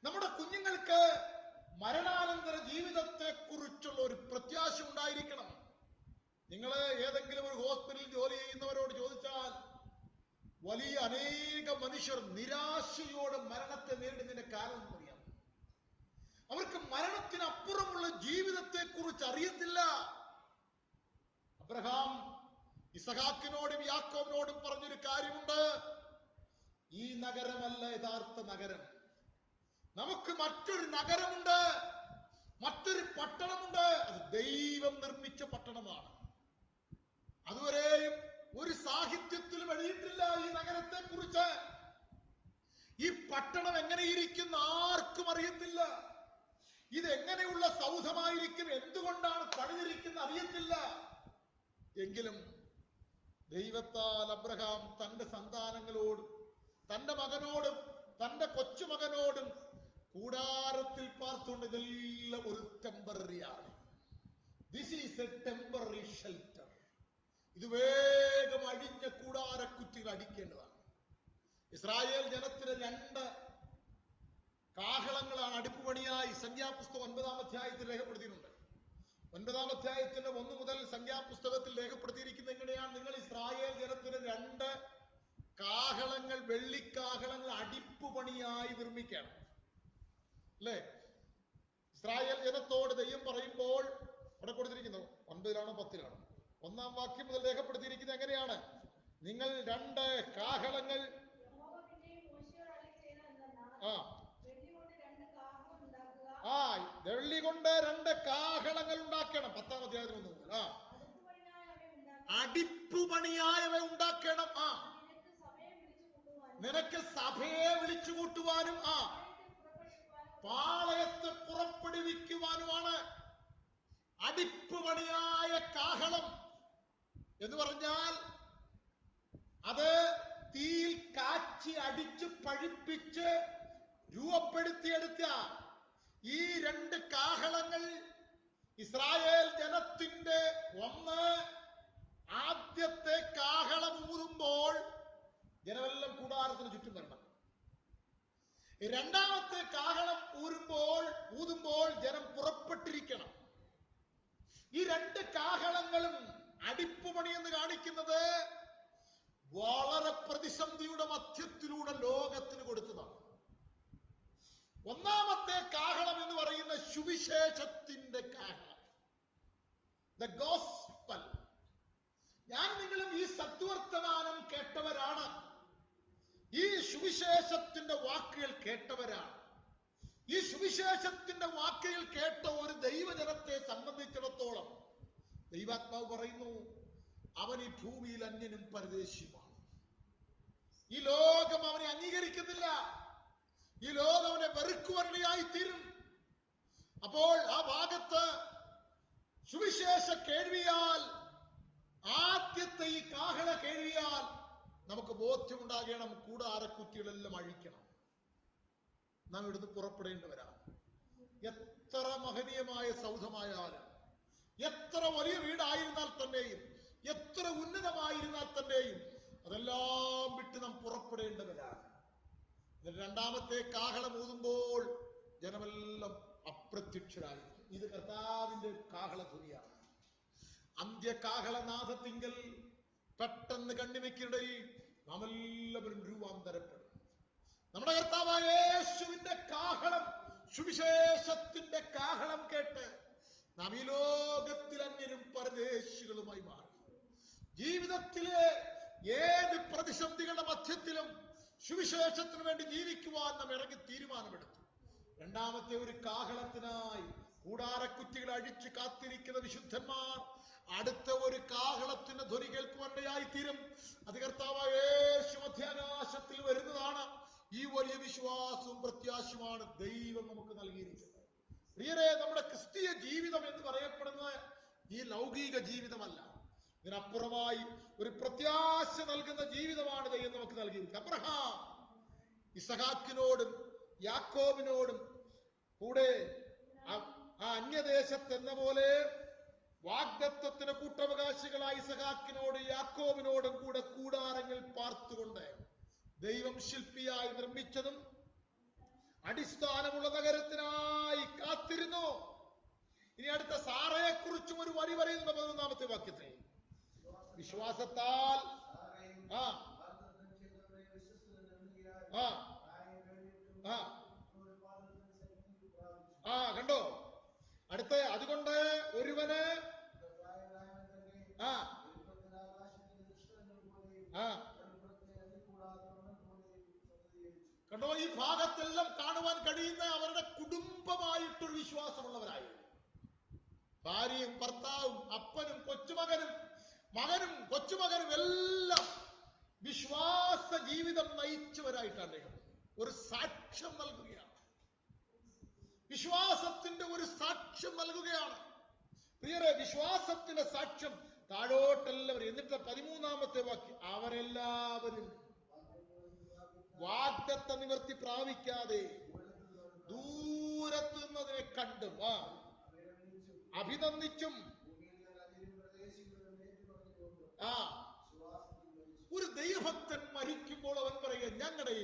നമ്മുടെ കുഞ്ഞുങ്ങൾക്ക് മരണാനന്തര ജീവിതത്തെ കുറിച്ചുള്ള ഒരു പ്രത്യാശ ഉണ്ടായിരിക്കണം. നിങ്ങൾ ഏതെങ്കിലും ഒരു ഹോസ്പിറ്റലിൽ ജോലി ചെയ്യുന്നവരോട് ചോദിച്ചാൽ വലിയ അനേക മനുഷ്യർ നിരാശയോടെ മരണത്തെ നേരിടുന്നതിന്റെ കാരണം അറിയാം. അവർക്ക് മരണത്തിനപ്പുറമുള്ള ജീവിതത്തെ കുറിച്ച് അറിയത്തില്ല. അബ്രഹാം ഇസഹാക്കിനോടും യാക്കോബിനോടും പറഞ്ഞൊരു കാര്യമുണ്ട്: ഈ നഗരമല്ല യഥാർത്ഥ നഗരം. നമുക്ക് മറ്റൊരു നഗരമുണ്ട്, മറ്റൊരു പട്ടണമുണ്ട്. അത് ദൈവം നിർമ്മിച്ച പട്ടണമാണ്. അതുവരെയും ഒരു സാഹിത്യത്തിലും എഴുതിയിട്ടില്ല ഈ നഗരത്തെ കുറിച്ച്. ഈ പട്ടണം എങ്ങനെയിരിക്കും ആർക്കും അറിയത്തില്ല. ഇതെങ്ങനെയുള്ള സൗധമായിരിക്കും, എന്തുകൊണ്ടാണ് പണിതിരിക്കുന്നത് അറിയത്തില്ല. എങ്കിലും ദൈവത്താൽ അബ്രഹാം തന്റെ സന്താനങ്ങളോടും തന്റെ മകനോടും തന്റെ കൊച്ചുമകനോടും കൂടാരത്തിൽ പാർത്തുകൊണ്ട് ഇതെല്ലാം ഒരു ടെമ്പററി ആണ്. This is A temporary shelter. ഇത് വേഗം അഴിഞ്ഞ കൂടാരക്കുറ്റികൾ അടിക്കേണ്ടതാണ്. ഇസ്രായേൽ ജനത്തിന് 2 കാഹളങ്ങളാണ് അടുപ്പുപണിയായി സംഖ്യാപുസ്തകം 9-ാം അധ്യായത്തിൽ രേഖപ്പെടുത്തിയിട്ടുണ്ട്. 9-ാം അധ്യായത്തിന്റെ 1 മുതൽ സംഖ്യാപുസ്തകത്തിൽ രേഖപ്പെടുത്തിയിരിക്കുന്നത് എങ്ങനെയാണ്? നിങ്ങൾ ഇസ്രായേൽ ജനത്തിന് 2 കാഹളങ്ങൾ, വെള്ളിക്കാഹളങ്ങൾ അടുപ്പുപണിയായി നിർമ്മിക്കണം. അല്ലേ? ഇസ്രായേൽ ജനത്തോട് ദൈവം പറയുമ്പോൾ അവിടെ കൊടുത്തിരിക്കുന്നു 9-ലാണോ 10-ലാണോ? 1-ാം വാക്യം മുതൽ രേഖപ്പെടുത്തിയിരിക്കുന്നത് എങ്ങനെയാണ്? നിങ്ങൾ 2 കാഹളങ്ങൾ വെള്ളി കൊണ്ട് 2 കാഹളങ്ങൾ ഉണ്ടാക്കണം. 10-ാം അധ്യായത്തിൽ 1 മുതൽ അടിപ്പുപണിയായവ ഉണ്ടാക്കണം. നിനക്ക് സഭയെ വിളിച്ചു കൂട്ടുവാനും പാളയത്തെ പുറപ്പെടുവിക്കുവാനുമാണ് അടിപ്പുപണിയായ കാഹളം എന്ന് പറഞ്ഞാൽ. അത് തീയിൽ കാച്ചി അടിച്ച് പഴിപ്പിച്ച് രൂപപ്പെടുത്തിയെടുത്ത ഈ 2 കാഹളങ്ങൾ ഇസ്രായേൽ ജനത്തിന്റെ ആദ്യത്തെ കാഹളം ഊതുമ്പോൾ ജനമെല്ലാം കൂടാരത്തിന് ചുറ്റും വരണം. 2ാമത്തെ കാഹളം ഊതുമ്പോൾ ജനം പുറപ്പെട്ടിരിക്കണം. ഈ 2 കാഹളങ്ങളും അടിപ്പുപണി എന്ന് കാണിക്കുന്നത് വളരെ പ്രതിസന്ധിയുടെ മധ്യത്തിലൂടെ ലോകത്തിന് കൊടുത്തതാണ്. 1ാമത്തെ കാഹളം എന്ന് പറയുന്ന സുവിശേഷത്തിന്റെ കാഹളം, ദ ഗോസ്പൽ. ഞാൻ നിങ്ങളും ഈ സത്വർത്തമാനം കേട്ടവരാണ്, ഈ സുവിശേഷത്തിന്റെ വാക്കുകൾ കേട്ടവരാണ്. ഈ സുവിശേഷത്തിന്റെ വാക്കുകൾ കേട്ട ഒരു ദൈവജനത്തെ സംബന്ധിച്ചിടത്തോളം ദൈവാത്മാവ് പറയുന്നു, അവൻ ഈ ഭൂമിയിൽ അന്യനും പരദേശിയുമാണ്. ഈ ലോകം അവനെ അംഗീകരിക്കുന്നില്ല. ഈ ലോകം അവനെ വെറുക്കുവരണിയായി തീരും. അപ്പോൾ ആ ഭാഗത്ത് സുവിശേഷ കേൾവിയാൽ, ആദ്യത്തെ ഈ കാഹള കേൾവിയാൽ നമുക്ക് ബോധ്യമുണ്ടാകണം, കൂടാരക്കുറ്റികളെല്ലാം അഴിക്കണം. നാം ഇവിടുന്ന് പുറപ്പെടേണ്ടവരാണ്. എത്ര മഹനീയമായ സൗധമായാലും, എത്ര വലിയ വീടായിരുന്നാൽ തന്നെയും, എത്ര ഉന്നതമായിരുന്നാൽ തന്നെയും അതെല്ലാം വിട്ട് നാം പുറപ്പെടേണ്ടവരാണ്. 2ാമത്തെ കാഹളം ഊതുമ്പോൾ ജനമെല്ലാം അപ്രത്യക്ഷരായിരിക്കും. ഇത് കർത്താവിന്റെ കാഹളധ്വനിയാണ്. അന്ത്യകാഹളനാഥത്തിങ്കൽ പെട്ടെന്ന് കണ്ണിമയ്ക്കിടയിൽ നാം എല്ലാവരും രൂപാന്തരപ്പെടും. നമ്മുടെ കർത്താവായ യേശുവിന്റെ കാഹളം, സുവിശേഷത്തിന്റെ കാഹളം കേട്ട് നാം ഈ ലോകത്തിൽ അന്യരും പരദേശികളുമായി മാറി. ജീവിതത്തിലെ ഏത് പ്രതിസന്ധികളുടെ മധ്യത്തിലും സുവിശേഷത്തിന് വേണ്ടി ജീവിക്കുവാൻ നാം ഇറങ്ങി തീരുമാനമെടുത്തു. 2ാമത്തെ ഒരു കാഹളത്തിനായി കൂടാരക്കുറ്റികൾ അഴിച്ച് കാത്തിരിക്കുന്ന വിശുദ്ധന്മാർ അടുത്ത ഒരു കാഹളത്തിന്റെ ധ്വനി കേൾക്കുവാനിടയായി തീരും. അത് കർത്താവായ യേശു മധ്യാകാശത്തിൽ വരുന്നതാണ്. ഈ വലിയ വിശ്വാസവും പ്രത്യാശയുമാണ് ദൈവം നമുക്ക് നൽകിയിരിക്കുന്നത്. പ്രിയരെ, നമ്മുടെ ക്രിസ്തീയ ജീവിതം എന്ന് പറയപ്പെടുന്നത് ഈ ലൗകിക ജീവിതമല്ല. ഇതിനപ്പുറമായി ഒരു പ്രത്യാശ നൽകുന്ന ജീവിതമാണ് ദൈവം നമുക്ക് നൽകിയിരിക്കുന്നത്. അബ്രഹാം ഇസഹാക്കിനോടും യാക്കോബിനോടും കൂടെ ആ അന്യദേശത്തെന്ന പോലെ വാഗ്ദത്തത്തിന് കൂട്ടവകാശികളായ ഇസഹാക്കിനോടും യാക്കോബിനോടും കൂടെ കൂടാരങ്ങൾ പാർത്തുകൊണ്ട് ദൈവം ശില്പിയായി നിർമ്മിച്ചതും അടിസ്ഥാനമുള്ള നഗരത്തിനായി കാത്തിരുന്നു. ഇനി അടുത്ത സാറയെ കുറിച്ചും ഒരു വരി പറയുന്നു 11-ാമത്തെ വാക്യത്തിൽ. വിശ്വാസത്താൽ കണ്ടോ? അടുത്ത അതുകൊണ്ട് ഒരുവന് കണ്ടോ, ഈ ഭാഗത്തെല്ലാം കാണുവാൻ കഴിയുന്ന അവരുടെ കുടുംബമായിട്ടൊരു വിശ്വാസമുള്ളവരായിരുന്നു. ഭാര്യയും ഭർത്താവും അപ്പനും കൊച്ചുമകനും മകനും കൊച്ചുമകനും എല്ലാം വിശ്വാസ ജീവിതം നയിച്ചവരായിട്ടാണ് ഒരു സാക്ഷ്യം നൽകുകയാണ്. വിശ്വാസത്തിന്റെ ഒരു സാക്ഷ്യം നൽകുകയാണ്. പ്രിയരെ, വിശ്വാസത്തിന്റെ സാക്ഷ്യം താഴോട്ടെല്ലാവരും. എന്നിട്ട് 13-ാമത്തെ വാക്യം, അവരെല്ലാവരും വാഗ്ദത്ത നിവർത്തി പ്രാപിക്കാതെ ദൂരത്തു നിന്നതിനെ കണ്ടും അഭിനന്ദിച്ചും ഒരു ദൈവഭക്തൻ മരിക്കുമ്പോൾ അവൻ പറയുക, ഞങ്ങളുടെ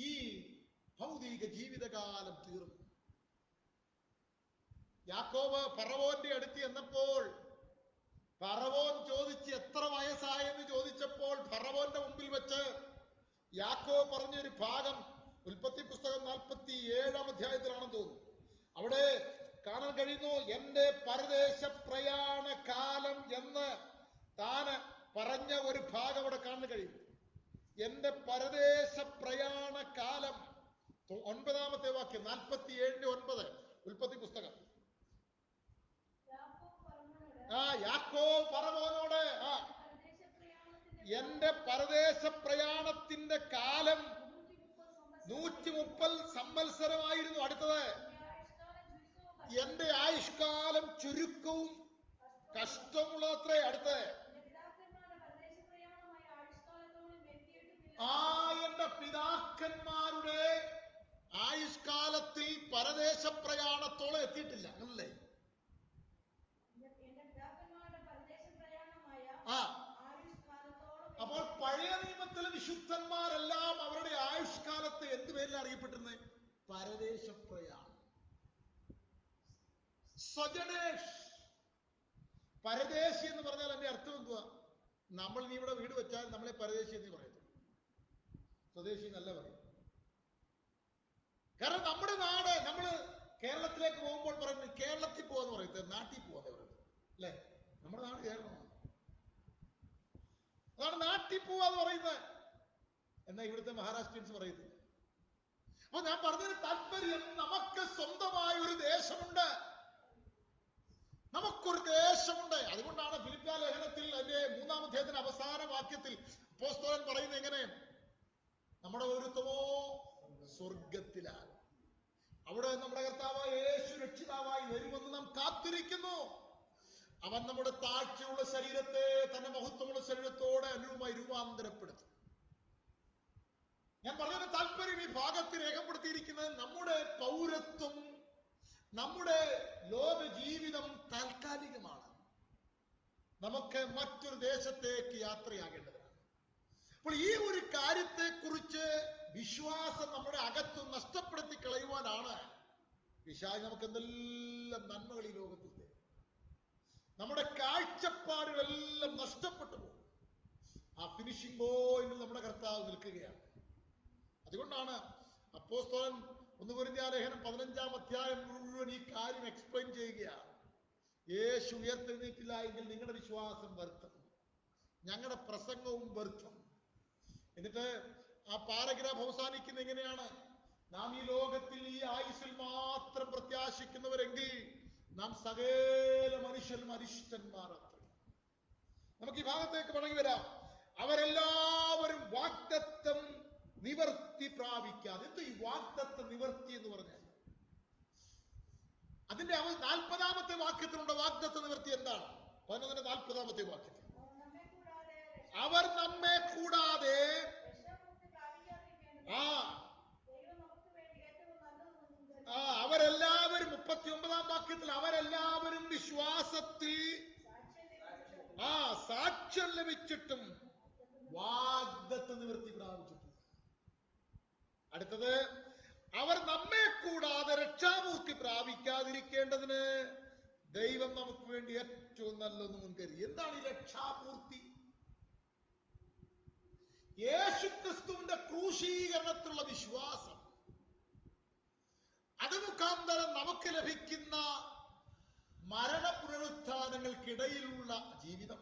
ഈ ഭൗതിക ജീവിതകാലം തീർന്നു. യാക്കോബ് ഫറവോന്റെ അടുത്ത് എന്നപ്പോൾ ഫറവോൻ ചോദിച്ച് എത്ര വയസ്സായെന്ന് ചോദിച്ചപ്പോൾ ഫറവോന്റെ മുമ്പിൽ വെച്ച് യാക്കോബ് പറഞ്ഞൊരു ഭാഗം ഉൽപ്പത്തി പുസ്തകം 47-ാം അധ്യായത്തിലാണെന്ന് തോന്നുന്നു. അവിടെ കാണാൻ കഴിയുന്നു, എന്റെ പരദേശ പ്രയാണ കാലം എന്ന് താന് പറഞ്ഞ ഒരു ഭാഗം അവിടെ കാണാൻ കഴിയുന്നു. എന്റെ പരദേശ പ്രയാണ കാലം 9-ാമത്തെ വാക്യം 47-9 ഉൽപ്പത്തി പുസ്തകം. യാക്കോബ് ഫറവോനോട് എന്റെ പരദേശ പ്രയാണത്തിന്റെ കാലം 130 സംവത്സരമായിരുന്നു. അടുത്തത് എന്റെ ആയുഷ്കാലം ചുരുക്കവും കഷ്ടമുള്ളത്രേ. അടുത്ത് എന്റെ പിതാക്കന്മാരുടെ ആയുഷ്കാലത്തിൽ പരദേശ പ്രയാണത്തോളം എത്തിയിട്ടില്ല അല്ലേ? അപ്പോൾ പഴയ നിയമത്തിലെ വിശുദ്ധന്മാരെല്ലാം അവരുടെ ആയുഷ്കാലത്ത് എന്ത് പേരിൽ അറിയപ്പെട്ടിരുന്നത്? പരദേശ പ്രയാണം, സ്വജനേഷ്. പരദേശി എന്ന് പറഞ്ഞാൽ അതിന്റെ അർത്ഥം എന്തുവാ? നമ്മൾ നീ ഇവിടെ വീട് വെച്ചാൽ നമ്മളെ പരദേശി എന്ന് പറയത്തുള്ളൂ, സ്വദേശി എന്നല്ല പറയും. കാരണം നമ്മുടെ നാട്, നമ്മള് കേരളത്തിലേക്ക് പോകുമ്പോൾ പറയുന്നത് കേരളത്തിൽ പോവാന്ന് പറയരുത്, നാട്ടിൽ പോവാതെ പറയുന്നത് അല്ലെ? നമ്മുടെ നാട് കേരളമാണ്, അതാണ് നാട്ടിൽ പോവാന്ന് പറയുന്നത്. എന്നാ ഇവിടുത്തെ മഹാരാഷ്ട്രീയൻസ് പറയുന്നത്. അപ്പൊ ഞാൻ പറഞ്ഞതിന് താല്പര്യം, നമുക്ക് സ്വന്തമായ ഒരു ദേശമുണ്ട്, നമുക്കൊരു ദേശമുണ്ട്. അതുകൊണ്ടാണ് ഫിലിപ്പിയ ലേഖനത്തിൽ അതിന്റെ 3-ാം അധ്യായത്തിന്റെ അവസാന വാക്യത്തിൽ അപ്പോസ്തലൻ പറയുന്നത് എങ്ങനെ? നമ്മുടെ ഒരുത്തമോ സ്വർഗത്തിലാണ്, അവിടെ നമ്മുടെ കർത്താവായ യേശു രക്ഷിതാവായി വരുമെന്ന് നാം കാത്തിരിക്കുന്നു. അവൻ നമ്മുടെ താഴ്ചയുള്ള ശരീരത്തെ തന്റെ മഹത്വമുള്ള ശരീരത്തോടെ അനുരൂപമായി രൂപാന്തരപ്പെടുത്തും. ഞാൻ പറഞ്ഞതിന് താല്പര്യം, ഈ ഭാഗത്ത് രേഖപ്പെടുത്തിയിരിക്കുന്നത് നമ്മുടെ പൗരത്വം, നമ്മുടെ ലോക ജീവിതം താൽക്കാലികമാണ്. നമുക്ക് മറ്റൊരു ദേശത്തേക്ക് യാത്രയാകേണ്ടതാണ്. അപ്പോൾ ഈ ഒരു കാര്യത്തെ കുറിച്ച് വിശ്വാസം നമ്മുടെ അകത്ത് നഷ്ടപ്പെടുത്തി കളയുവാനാണ് പിശാച് നമുക്ക് എന്തെല്ലാം നന്മകൾ ഈ ലോകത്തിൽ തരും. നമ്മുടെ കാഴ്ചപ്പാടുകളെല്ലാം നഷ്ടപ്പെട്ടു പോകും. ആ ഫിനിഷിംഗ് പോയിന്റിൽ നമ്മുടെ കർത്താവ് നിൽക്കുകയാണ്. അതുകൊണ്ടാണ് അപ്പോസ്തലൻ 1 കൊരിന്ത്യർ ലേഖനം 15-ാം അധ്യായം മുഴുവൻ ഈ കാര്യം എക്സ്പ്ലെയിൻ ചെയ്യുകയാണ്. യേശു ഉയർത്തെഴുന്നേറ്റില്ല എങ്കിൽ നിങ്ങളുടെ വിശ്വാസം വ്യർത്ഥം, ഞങ്ങളുടെ പ്രസംഗവും വ്യർത്ഥം. എന്നിട്ട് ആ പാരഗ്രാഫ് അവസാനിക്കുന്ന എങ്ങനെയാണ്? നാം ഈ ലോകത്തിൽ ഈ ആയുസ്സിൽ മാത്രം പ്രത്യാശിക്കുന്നവരെങ്കിൽ നാം സകല മനുഷ്യരും അരിഷ്ടന്മാർ. നമുക്ക് ഈ ഭാഗത്തേക്ക് മടങ്ങി വരാം. അവരെല്ലാവരും വാഗ്ദത്തം നിവർത്തി പ്രാപിക്കാതെ. എന്ത് ഈ വാഗ്ദത്ത നിവർത്തി എന്ന് പറഞ്ഞാൽ? അവൻ 40-ാമത്തെ വാക്യത്തിലുള്ള വാഗ്ദത്ത നിവൃത്തി എന്താണ്? 11-ാമത്തെ വാക്യത്തിൽ അവർ നമ്മെ കൂടാതെ അവരെല്ലാവരും 39-ാം വാക്യത്തിൽ അവരെല്ലാവരും വിശ്വാസത്തിൽ സാക്ഷ്യം ലഭിച്ചിട്ടും വാഗ്ദത്ത നിവൃത്തി പ്രാപിച്ചിട്ടുണ്ട്. അടുത്തത്, അവർ നമ്മെ കൂടാതെ രക്ഷാപൂർത്തി പ്രാപിക്കാതിരിക്കേണ്ടതിന് ദൈവം നമുക്ക് വേണ്ടി ഏറ്റവും നല്ലൊന്ന് മുൻകരുതി. എന്താണ് ഈ രക്ഷാപൂർത്തി? യേശുക്രിസ്തുവിന്റെ ക്രൂശീകരണത്തിലുള്ള വിശ്വാസം, അത് മുഖാന്തരം നമുക്ക് ലഭിക്കുന്ന മരണപുനരുത്ഥാനങ്ങൾക്കിടയിലുള്ള ജീവിതം,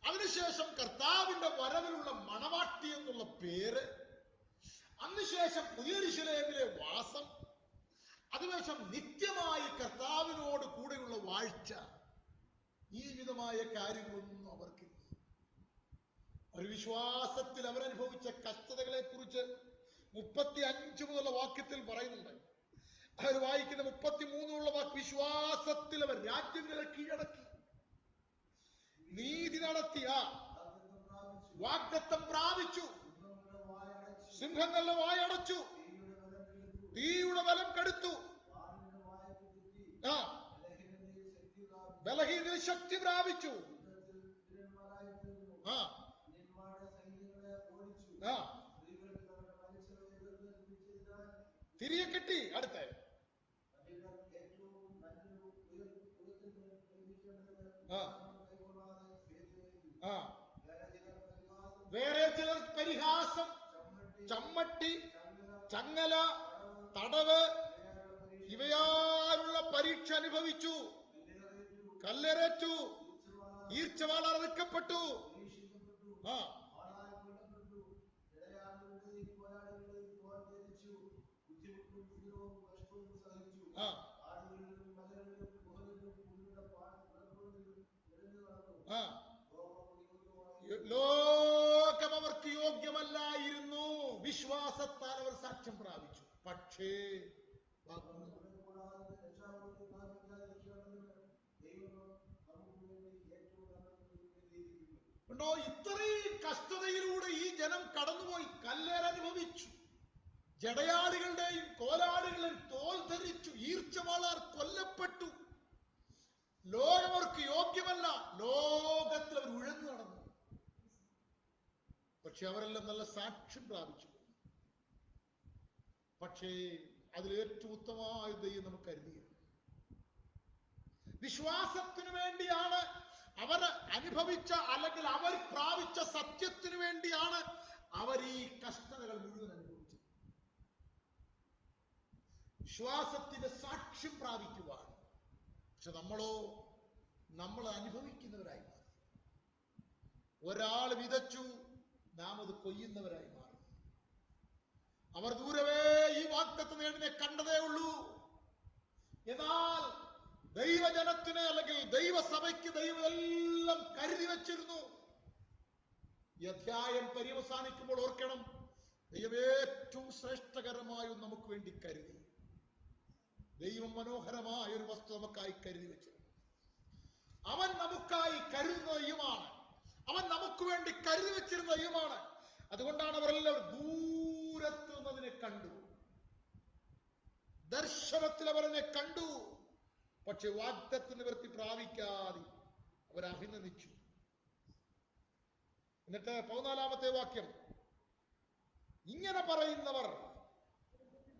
അതിനുശേഷം കർത്താവിന്റെ വരവിലുള്ള മണവാട്ടി എന്നുള്ള പേര്, അതിനുശേഷം പുതിയ യെരൂശലേമിലെ വാസം, അതിനുശേഷം നിത്യമായി കർത്താവിനോട് കൂടെയുള്ള വാഴ്ച, ഈ വിധമായ കാര്യങ്ങളൊന്നും അവർക്കില്ല. ഒരു വിശ്വാസത്തിൽ അവരനുഭവിച്ച കഷ്ടതകളെ കുറിച്ച് 35 മുതലുള്ള വാക്യത്തിൽ പറയുന്നുണ്ട്. അവർ വായിക്കുന്ന 33 വാക്യം, വിശ്വാസത്തിൽ അവർ രാജ്യങ്ങളെ കീഴടക്കി, നീതി നടത്തിയ, വാഗ്ദത്തം പ്രാപിച്ചു, സിംഹങ്ങളുടെ വായടച്ചു, തീയുടെ ബലം കെടുത്തു, ബലഹീനതയിൽ ശക്തി പ്രാപിച്ചു, തിരികെ കിട്ടി. അടുത്ത വേറെ ചിലർ പരിഹാസം, ചമ്മട്ടി, ചങ്ങല, തടവ് ഇവയാലുള്ള പരീക്ഷ അനുഭവിച്ചു, കല്ലെറേറ്റു, ഈർച്ചവാൾ അറുക്കപ്പെട്ടു, ലോകം അവർക്ക് യോഗ്യമല്ലായിരുന്നു. വിശ്വാസത്താൽ അവർ സാക്ഷ്യം പ്രാപിച്ചു. പക്ഷേ ഉണ്ടോ, ഇത്രയും കഷ്ടതയിലൂടെ ഈ ജനം കടന്നുപോയി. കല്ലേറനുഭവിച്ചു, ജടയാളികളുടെയും കോലാളികളുടെയും തോൽ ധരിച്ചു, ഈർച്ചവാളാർ കൊല്ലപ്പെട്ടു. ലോകം അവർക്ക് യോഗ്യമല്ല. ലോകത്തിൽ അവർ ഉഴന്നു നടന്നു. പക്ഷെ അവരെല്ലാം നല്ല സാക്ഷ്യം പ്രാപിച്ചു. പക്ഷേ അതിൽ ഏറ്റവും ഉത്തമമായ ദൈവം നമുക്ക് കരുതിയത് വിശ്വാസത്തിനു വേണ്ടിയാണ്. അവർ അനുഭവിച്ച അല്ലെങ്കിൽ അവർ പ്രാപിച്ച സത്യത്തിനു വേണ്ടിയാണ് അവർ ഈ കഷ്ടതകൾ മുഴുവൻ അനുഭവിച്ചത്. വിശ്വാസത്തിന്റെ സാക്ഷ്യം പ്രാപിക്കുവാൻ. പക്ഷെ നമ്മൾ അനുഭവിക്കുന്നവരായി മാറി. ഒരാൾ വിതച്ചു, നാം അത് കൊയ്യുന്നവരായി മാറി. അവർ ദൂരവേ ഈ വാഗ്ദത്ത നേടിനെ കണ്ടതേ ഉള്ളൂ. എന്നാൽ ദൈവജനത്തിന് അല്ലെങ്കിൽ ദൈവസഭയ്ക്ക് ദൈവം എല്ലാം കരുതി വച്ചിരുന്നു. ഈ അധ്യായം പര്യവസാനിക്കുമ്പോൾ ഓർക്കണം, ദൈവം ഏറ്റവും ശ്രേഷ്ഠകരമായും നമുക്ക് വേണ്ടി കരുതി. ദൈവം മനോഹരമായ ഒരു വസ്തു നമുക്കായി കരുതി വെച്ചു. അവൻ നമുക്കായി കരുതുന്ന ദൈവമാണ്. അവൻ നമുക്ക് വേണ്ടി കരുതി വെച്ചിരുന്ന ദൈവമാണ്. അതുകൊണ്ടാണ് അവരെല്ലാം ദൂരത്ത് നിന്നതിനെ കണ്ടു. ദർശനത്തിൽ അവരതിനെ കണ്ടു. പക്ഷെ വാഗ്ദത്ത നിവൃത്തി പ്രാപിക്കാതെ അവർ അഭിനന്ദിച്ചു. എന്നിട്ട് 14-ാമത്തെ വാക്യം, ഇങ്ങനെ പറയുന്നവർ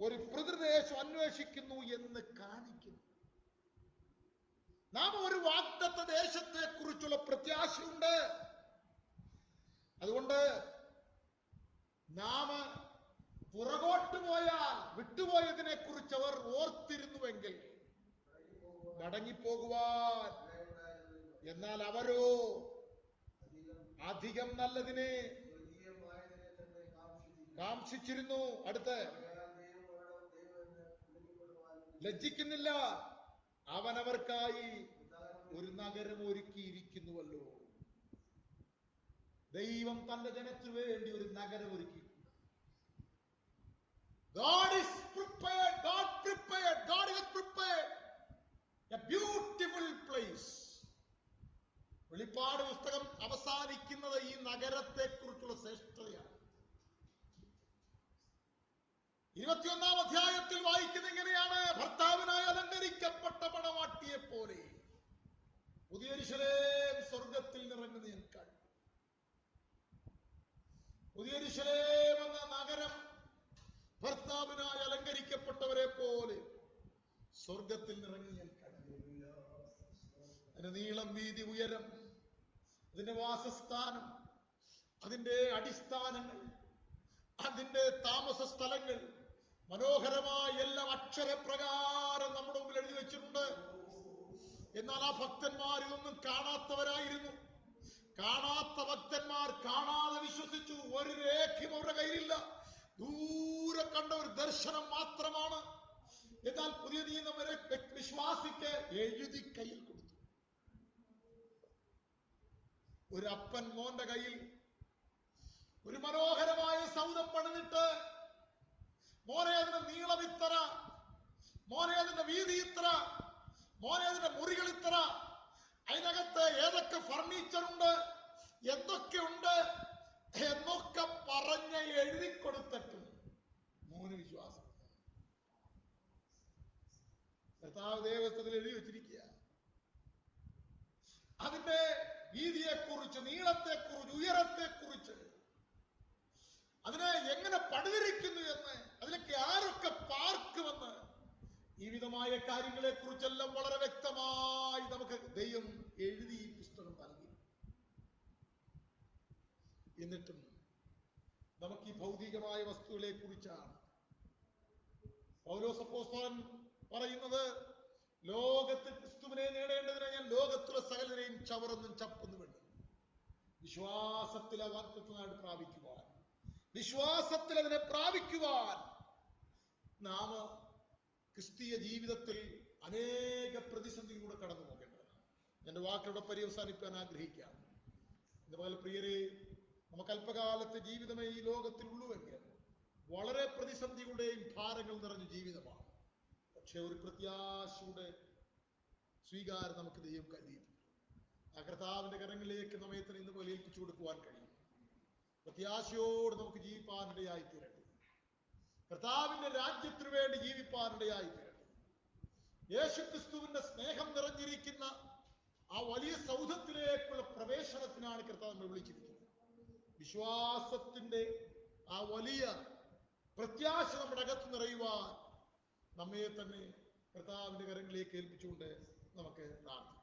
ഒരു പിതൃദേശം അന്വേഷിക്കുന്നു എന്ന് കാണിക്കുന്നു. നാം ഒരു വാഗ്ദത്ത ദേശത്തെ കുറിച്ചുള്ള പ്രത്യാശയുണ്ട്. അതുകൊണ്ട് നാം പുറകോട്ട് പോയാൽ വിട്ടുപോയതിനെ കുറിച്ച് അവർ ഓർത്തിരുന്നുവെങ്കിൽ മടങ്ങിപ്പോകുവാൻ. എന്നാൽ അവരോ അധികം നല്ലതിനെ കാംക്ഷിച്ചിരുന്നു. അടുത്ത ലജ്ജിക്കുന്നില്ല. അവനവർക്കായി ഒരു നഗരം ഒരുക്കിയിരിക്കുന്നുവല്ലോ. ദൈവം തന്റെ ജനത്തിനു വേണ്ടി ഒരു നഗരം ഒരുക്കി. God is prepared. God prepared. God is prepared പ്രഖ്യാപിക്കുന്നത് ഈ നഗരത്തെ കുറിച്ചുള്ള ശ്രേഷ്ഠതയാണ്. 21-ാം അധ്യായത്തിൽ വായിക്കുന്ന ഇങ്ങനെയാണ്: ഭർത്താവിനായി അലങ്കരിക്കപ്പെട്ട മണവാട്ടിയെ പോലെ പുതിയ യെരൂശലേം സ്വർഗത്തിൽ നിറങ്ങുന്ന ഞാൻ കണ്ടു. പുതിയ യെരൂശലേം എന്ന നഗരം ഭർത്താവിനായി അലങ്കരിക്കപ്പെട്ടവരെ പോലെ സ്വർഗത്തിൽ നിറങ്ങി ഞാൻ കണ്ടു. അതിന്റെ നീളം, വീതി, ഉയരം, അതിന്റെ വാസസ്ഥാനം, അതിന്റെ അടിസ്ഥാനങ്ങൾ, അതിന്റെ താമസ സ്ഥലങ്ങൾ, മനോഹരമായ എല്ലാം അക്ഷരപ്രകാരം നമ്മുടെ മുമ്പിൽ എഴുതി വെച്ചിട്ടുണ്ട്. എന്നാൽ ആ ഭക്തന്മാർ ഇതൊന്നും കാണാത്തവരായിരുന്നു. കാണാത്ത ഭക്തന്മാർ കാണാതെ വിശ്വസിച്ചു. ഒരു രേഖയും അവരുടെ കയ്യിലില്ല. ദൂരെ കണ്ട ഒരു ദർശനം മാത്രമാണ്. എന്നാൽ പുതിയ നിയമം വരെ വിശ്വാസിക്ക് എഴുതി കയ്യിൽ കൊടുത്തു. ഒരു അപ്പൻ മോന്റെ കയ്യിൽ ഒരു മനോഹരമായ സൗധം പണിതിട്ട്, മോനെ അതിന്റെ നീളം ഇത്ര, മോനെ അതിന്റെ വീതി ഇത്ര, മോനെ അതിന്റെ മുറികൾ ഇത്ര, അതിനകത്ത് ഏതൊക്കെ ഫർണിച്ചർ ഉണ്ട്, എന്തൊക്കെ ഉണ്ട് എന്നൊക്കെ പറഞ്ഞ് എഴുതി കൊടുത്തിട്ടും മോന് വിശ്വാസം. കർത്താവ് ദേവസ്വത്തിൽ എഴുതി വെച്ചിരിക്കുക. അതിന്റെ വീതിയെക്കുറിച്ച്, നീളത്തെക്കുറിച്ച്, ഉയരത്തെക്കുറിച്ച്, അതിനെ എങ്ങനെ പണിതിരിക്കുന്നു എന്ന്, അതിലേക്ക് ആരൊക്കെ പാർക്കുമെന്ന്, ഈ വിധമായ കാര്യങ്ങളെ കുറിച്ചെല്ലാം വളരെ വ്യക്തമായി നമുക്ക് ദൈവം എഴുതി ഈ പുസ്തകം നൽകി. എന്നിട്ടും നമുക്ക് ഈ ഭൗതികമായ വസ്തുക്കളെ കുറിച്ചാണ് പൗലോസ് അപ്പോസ്തലൻ പറയുന്നത്: ലോകത്തിൽ ക്രിസ്തുവിനെ നേടേണ്ടതിനെ ഞാൻ ലോകത്തിലെ സകലരെയും ചവറൊന്നും ചപ്പൊന്നും വേണ്ട. വിശ്വാസത്തിൽ ആ വാഗ്ദത്തം പ്രാപിക്കുവാൻ, വിശ്വാസത്തിൽ അതിനെ പ്രാപിക്കുവാൻ നാം ക്രിസ്തീയ ജീവിതത്തിൽ അനേക പ്രതിസന്ധികളിലൂടെ കടന്നു പോകേണ്ടതാണ്. എന്റെ വാക്കുകളുടെ പര്യവസാനിപ്പാൻ ആഗ്രഹിക്കാം. ഇതുപോലെ പ്രിയരെ, നമുക്ക് അല്പകാലത്തെ ജീവിതമേ ഈ ലോകത്തിൽ ഉള്ളുവെങ്കിൽ വളരെ പ്രതിസന്ധികളുടെയും ഭാരങ്ങൾ നിറഞ്ഞ ജീവിതമാണ്. പക്ഷെ ഒരു പ്രത്യാശയുടെ സ്വീകാരം നമുക്ക് ദൈവം കരുതിയിട്ടുണ്ട്. ആ കർത്താവിന്റെ കരങ്ങളിലേക്ക് നമ്മെ തന്നെ ഇന്ന് പോലെ ഏൽപ്പിച്ചു കൊടുക്കുവാൻ കഴിയും. പ്രത്യാശയോട് നമുക്ക് ജീവിപ്പാനിടയായി തീരട്ടെ. കർത്താവിന്റെ രാജ്യത്തിനു വേണ്ടി ജീവിപ്പാനിടയായി തീരട്ടെ. യേശുക്രിസ്തുവിന്റെ സ്നേഹം നിറഞ്ഞിരിക്കുന്ന ആ വലിയ സൗധത്തിലേക്കുള്ള പ്രവേശനത്തിനാണ് കർത്താവ് നമ്മെ വിളിച്ചിരിക്കുന്നത്. വിശ്വാസത്തിന്റെ ആ വലിയ പ്രത്യാശ നമ്മുടെ അകത്ത് നിറയുവാൻ നമ്മെ തന്നെ കർത്താവിന്റെ കരങ്ങളിലേക്ക് ഏൽപ്പിച്ചുകൊണ്ട് നമുക്ക് പ്രാർത്ഥിക്കാം.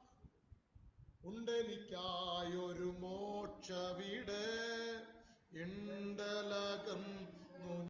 ഉണ്ടെനിക്കായൊരു മോക്ഷ വീട് ഇണ്ടലകം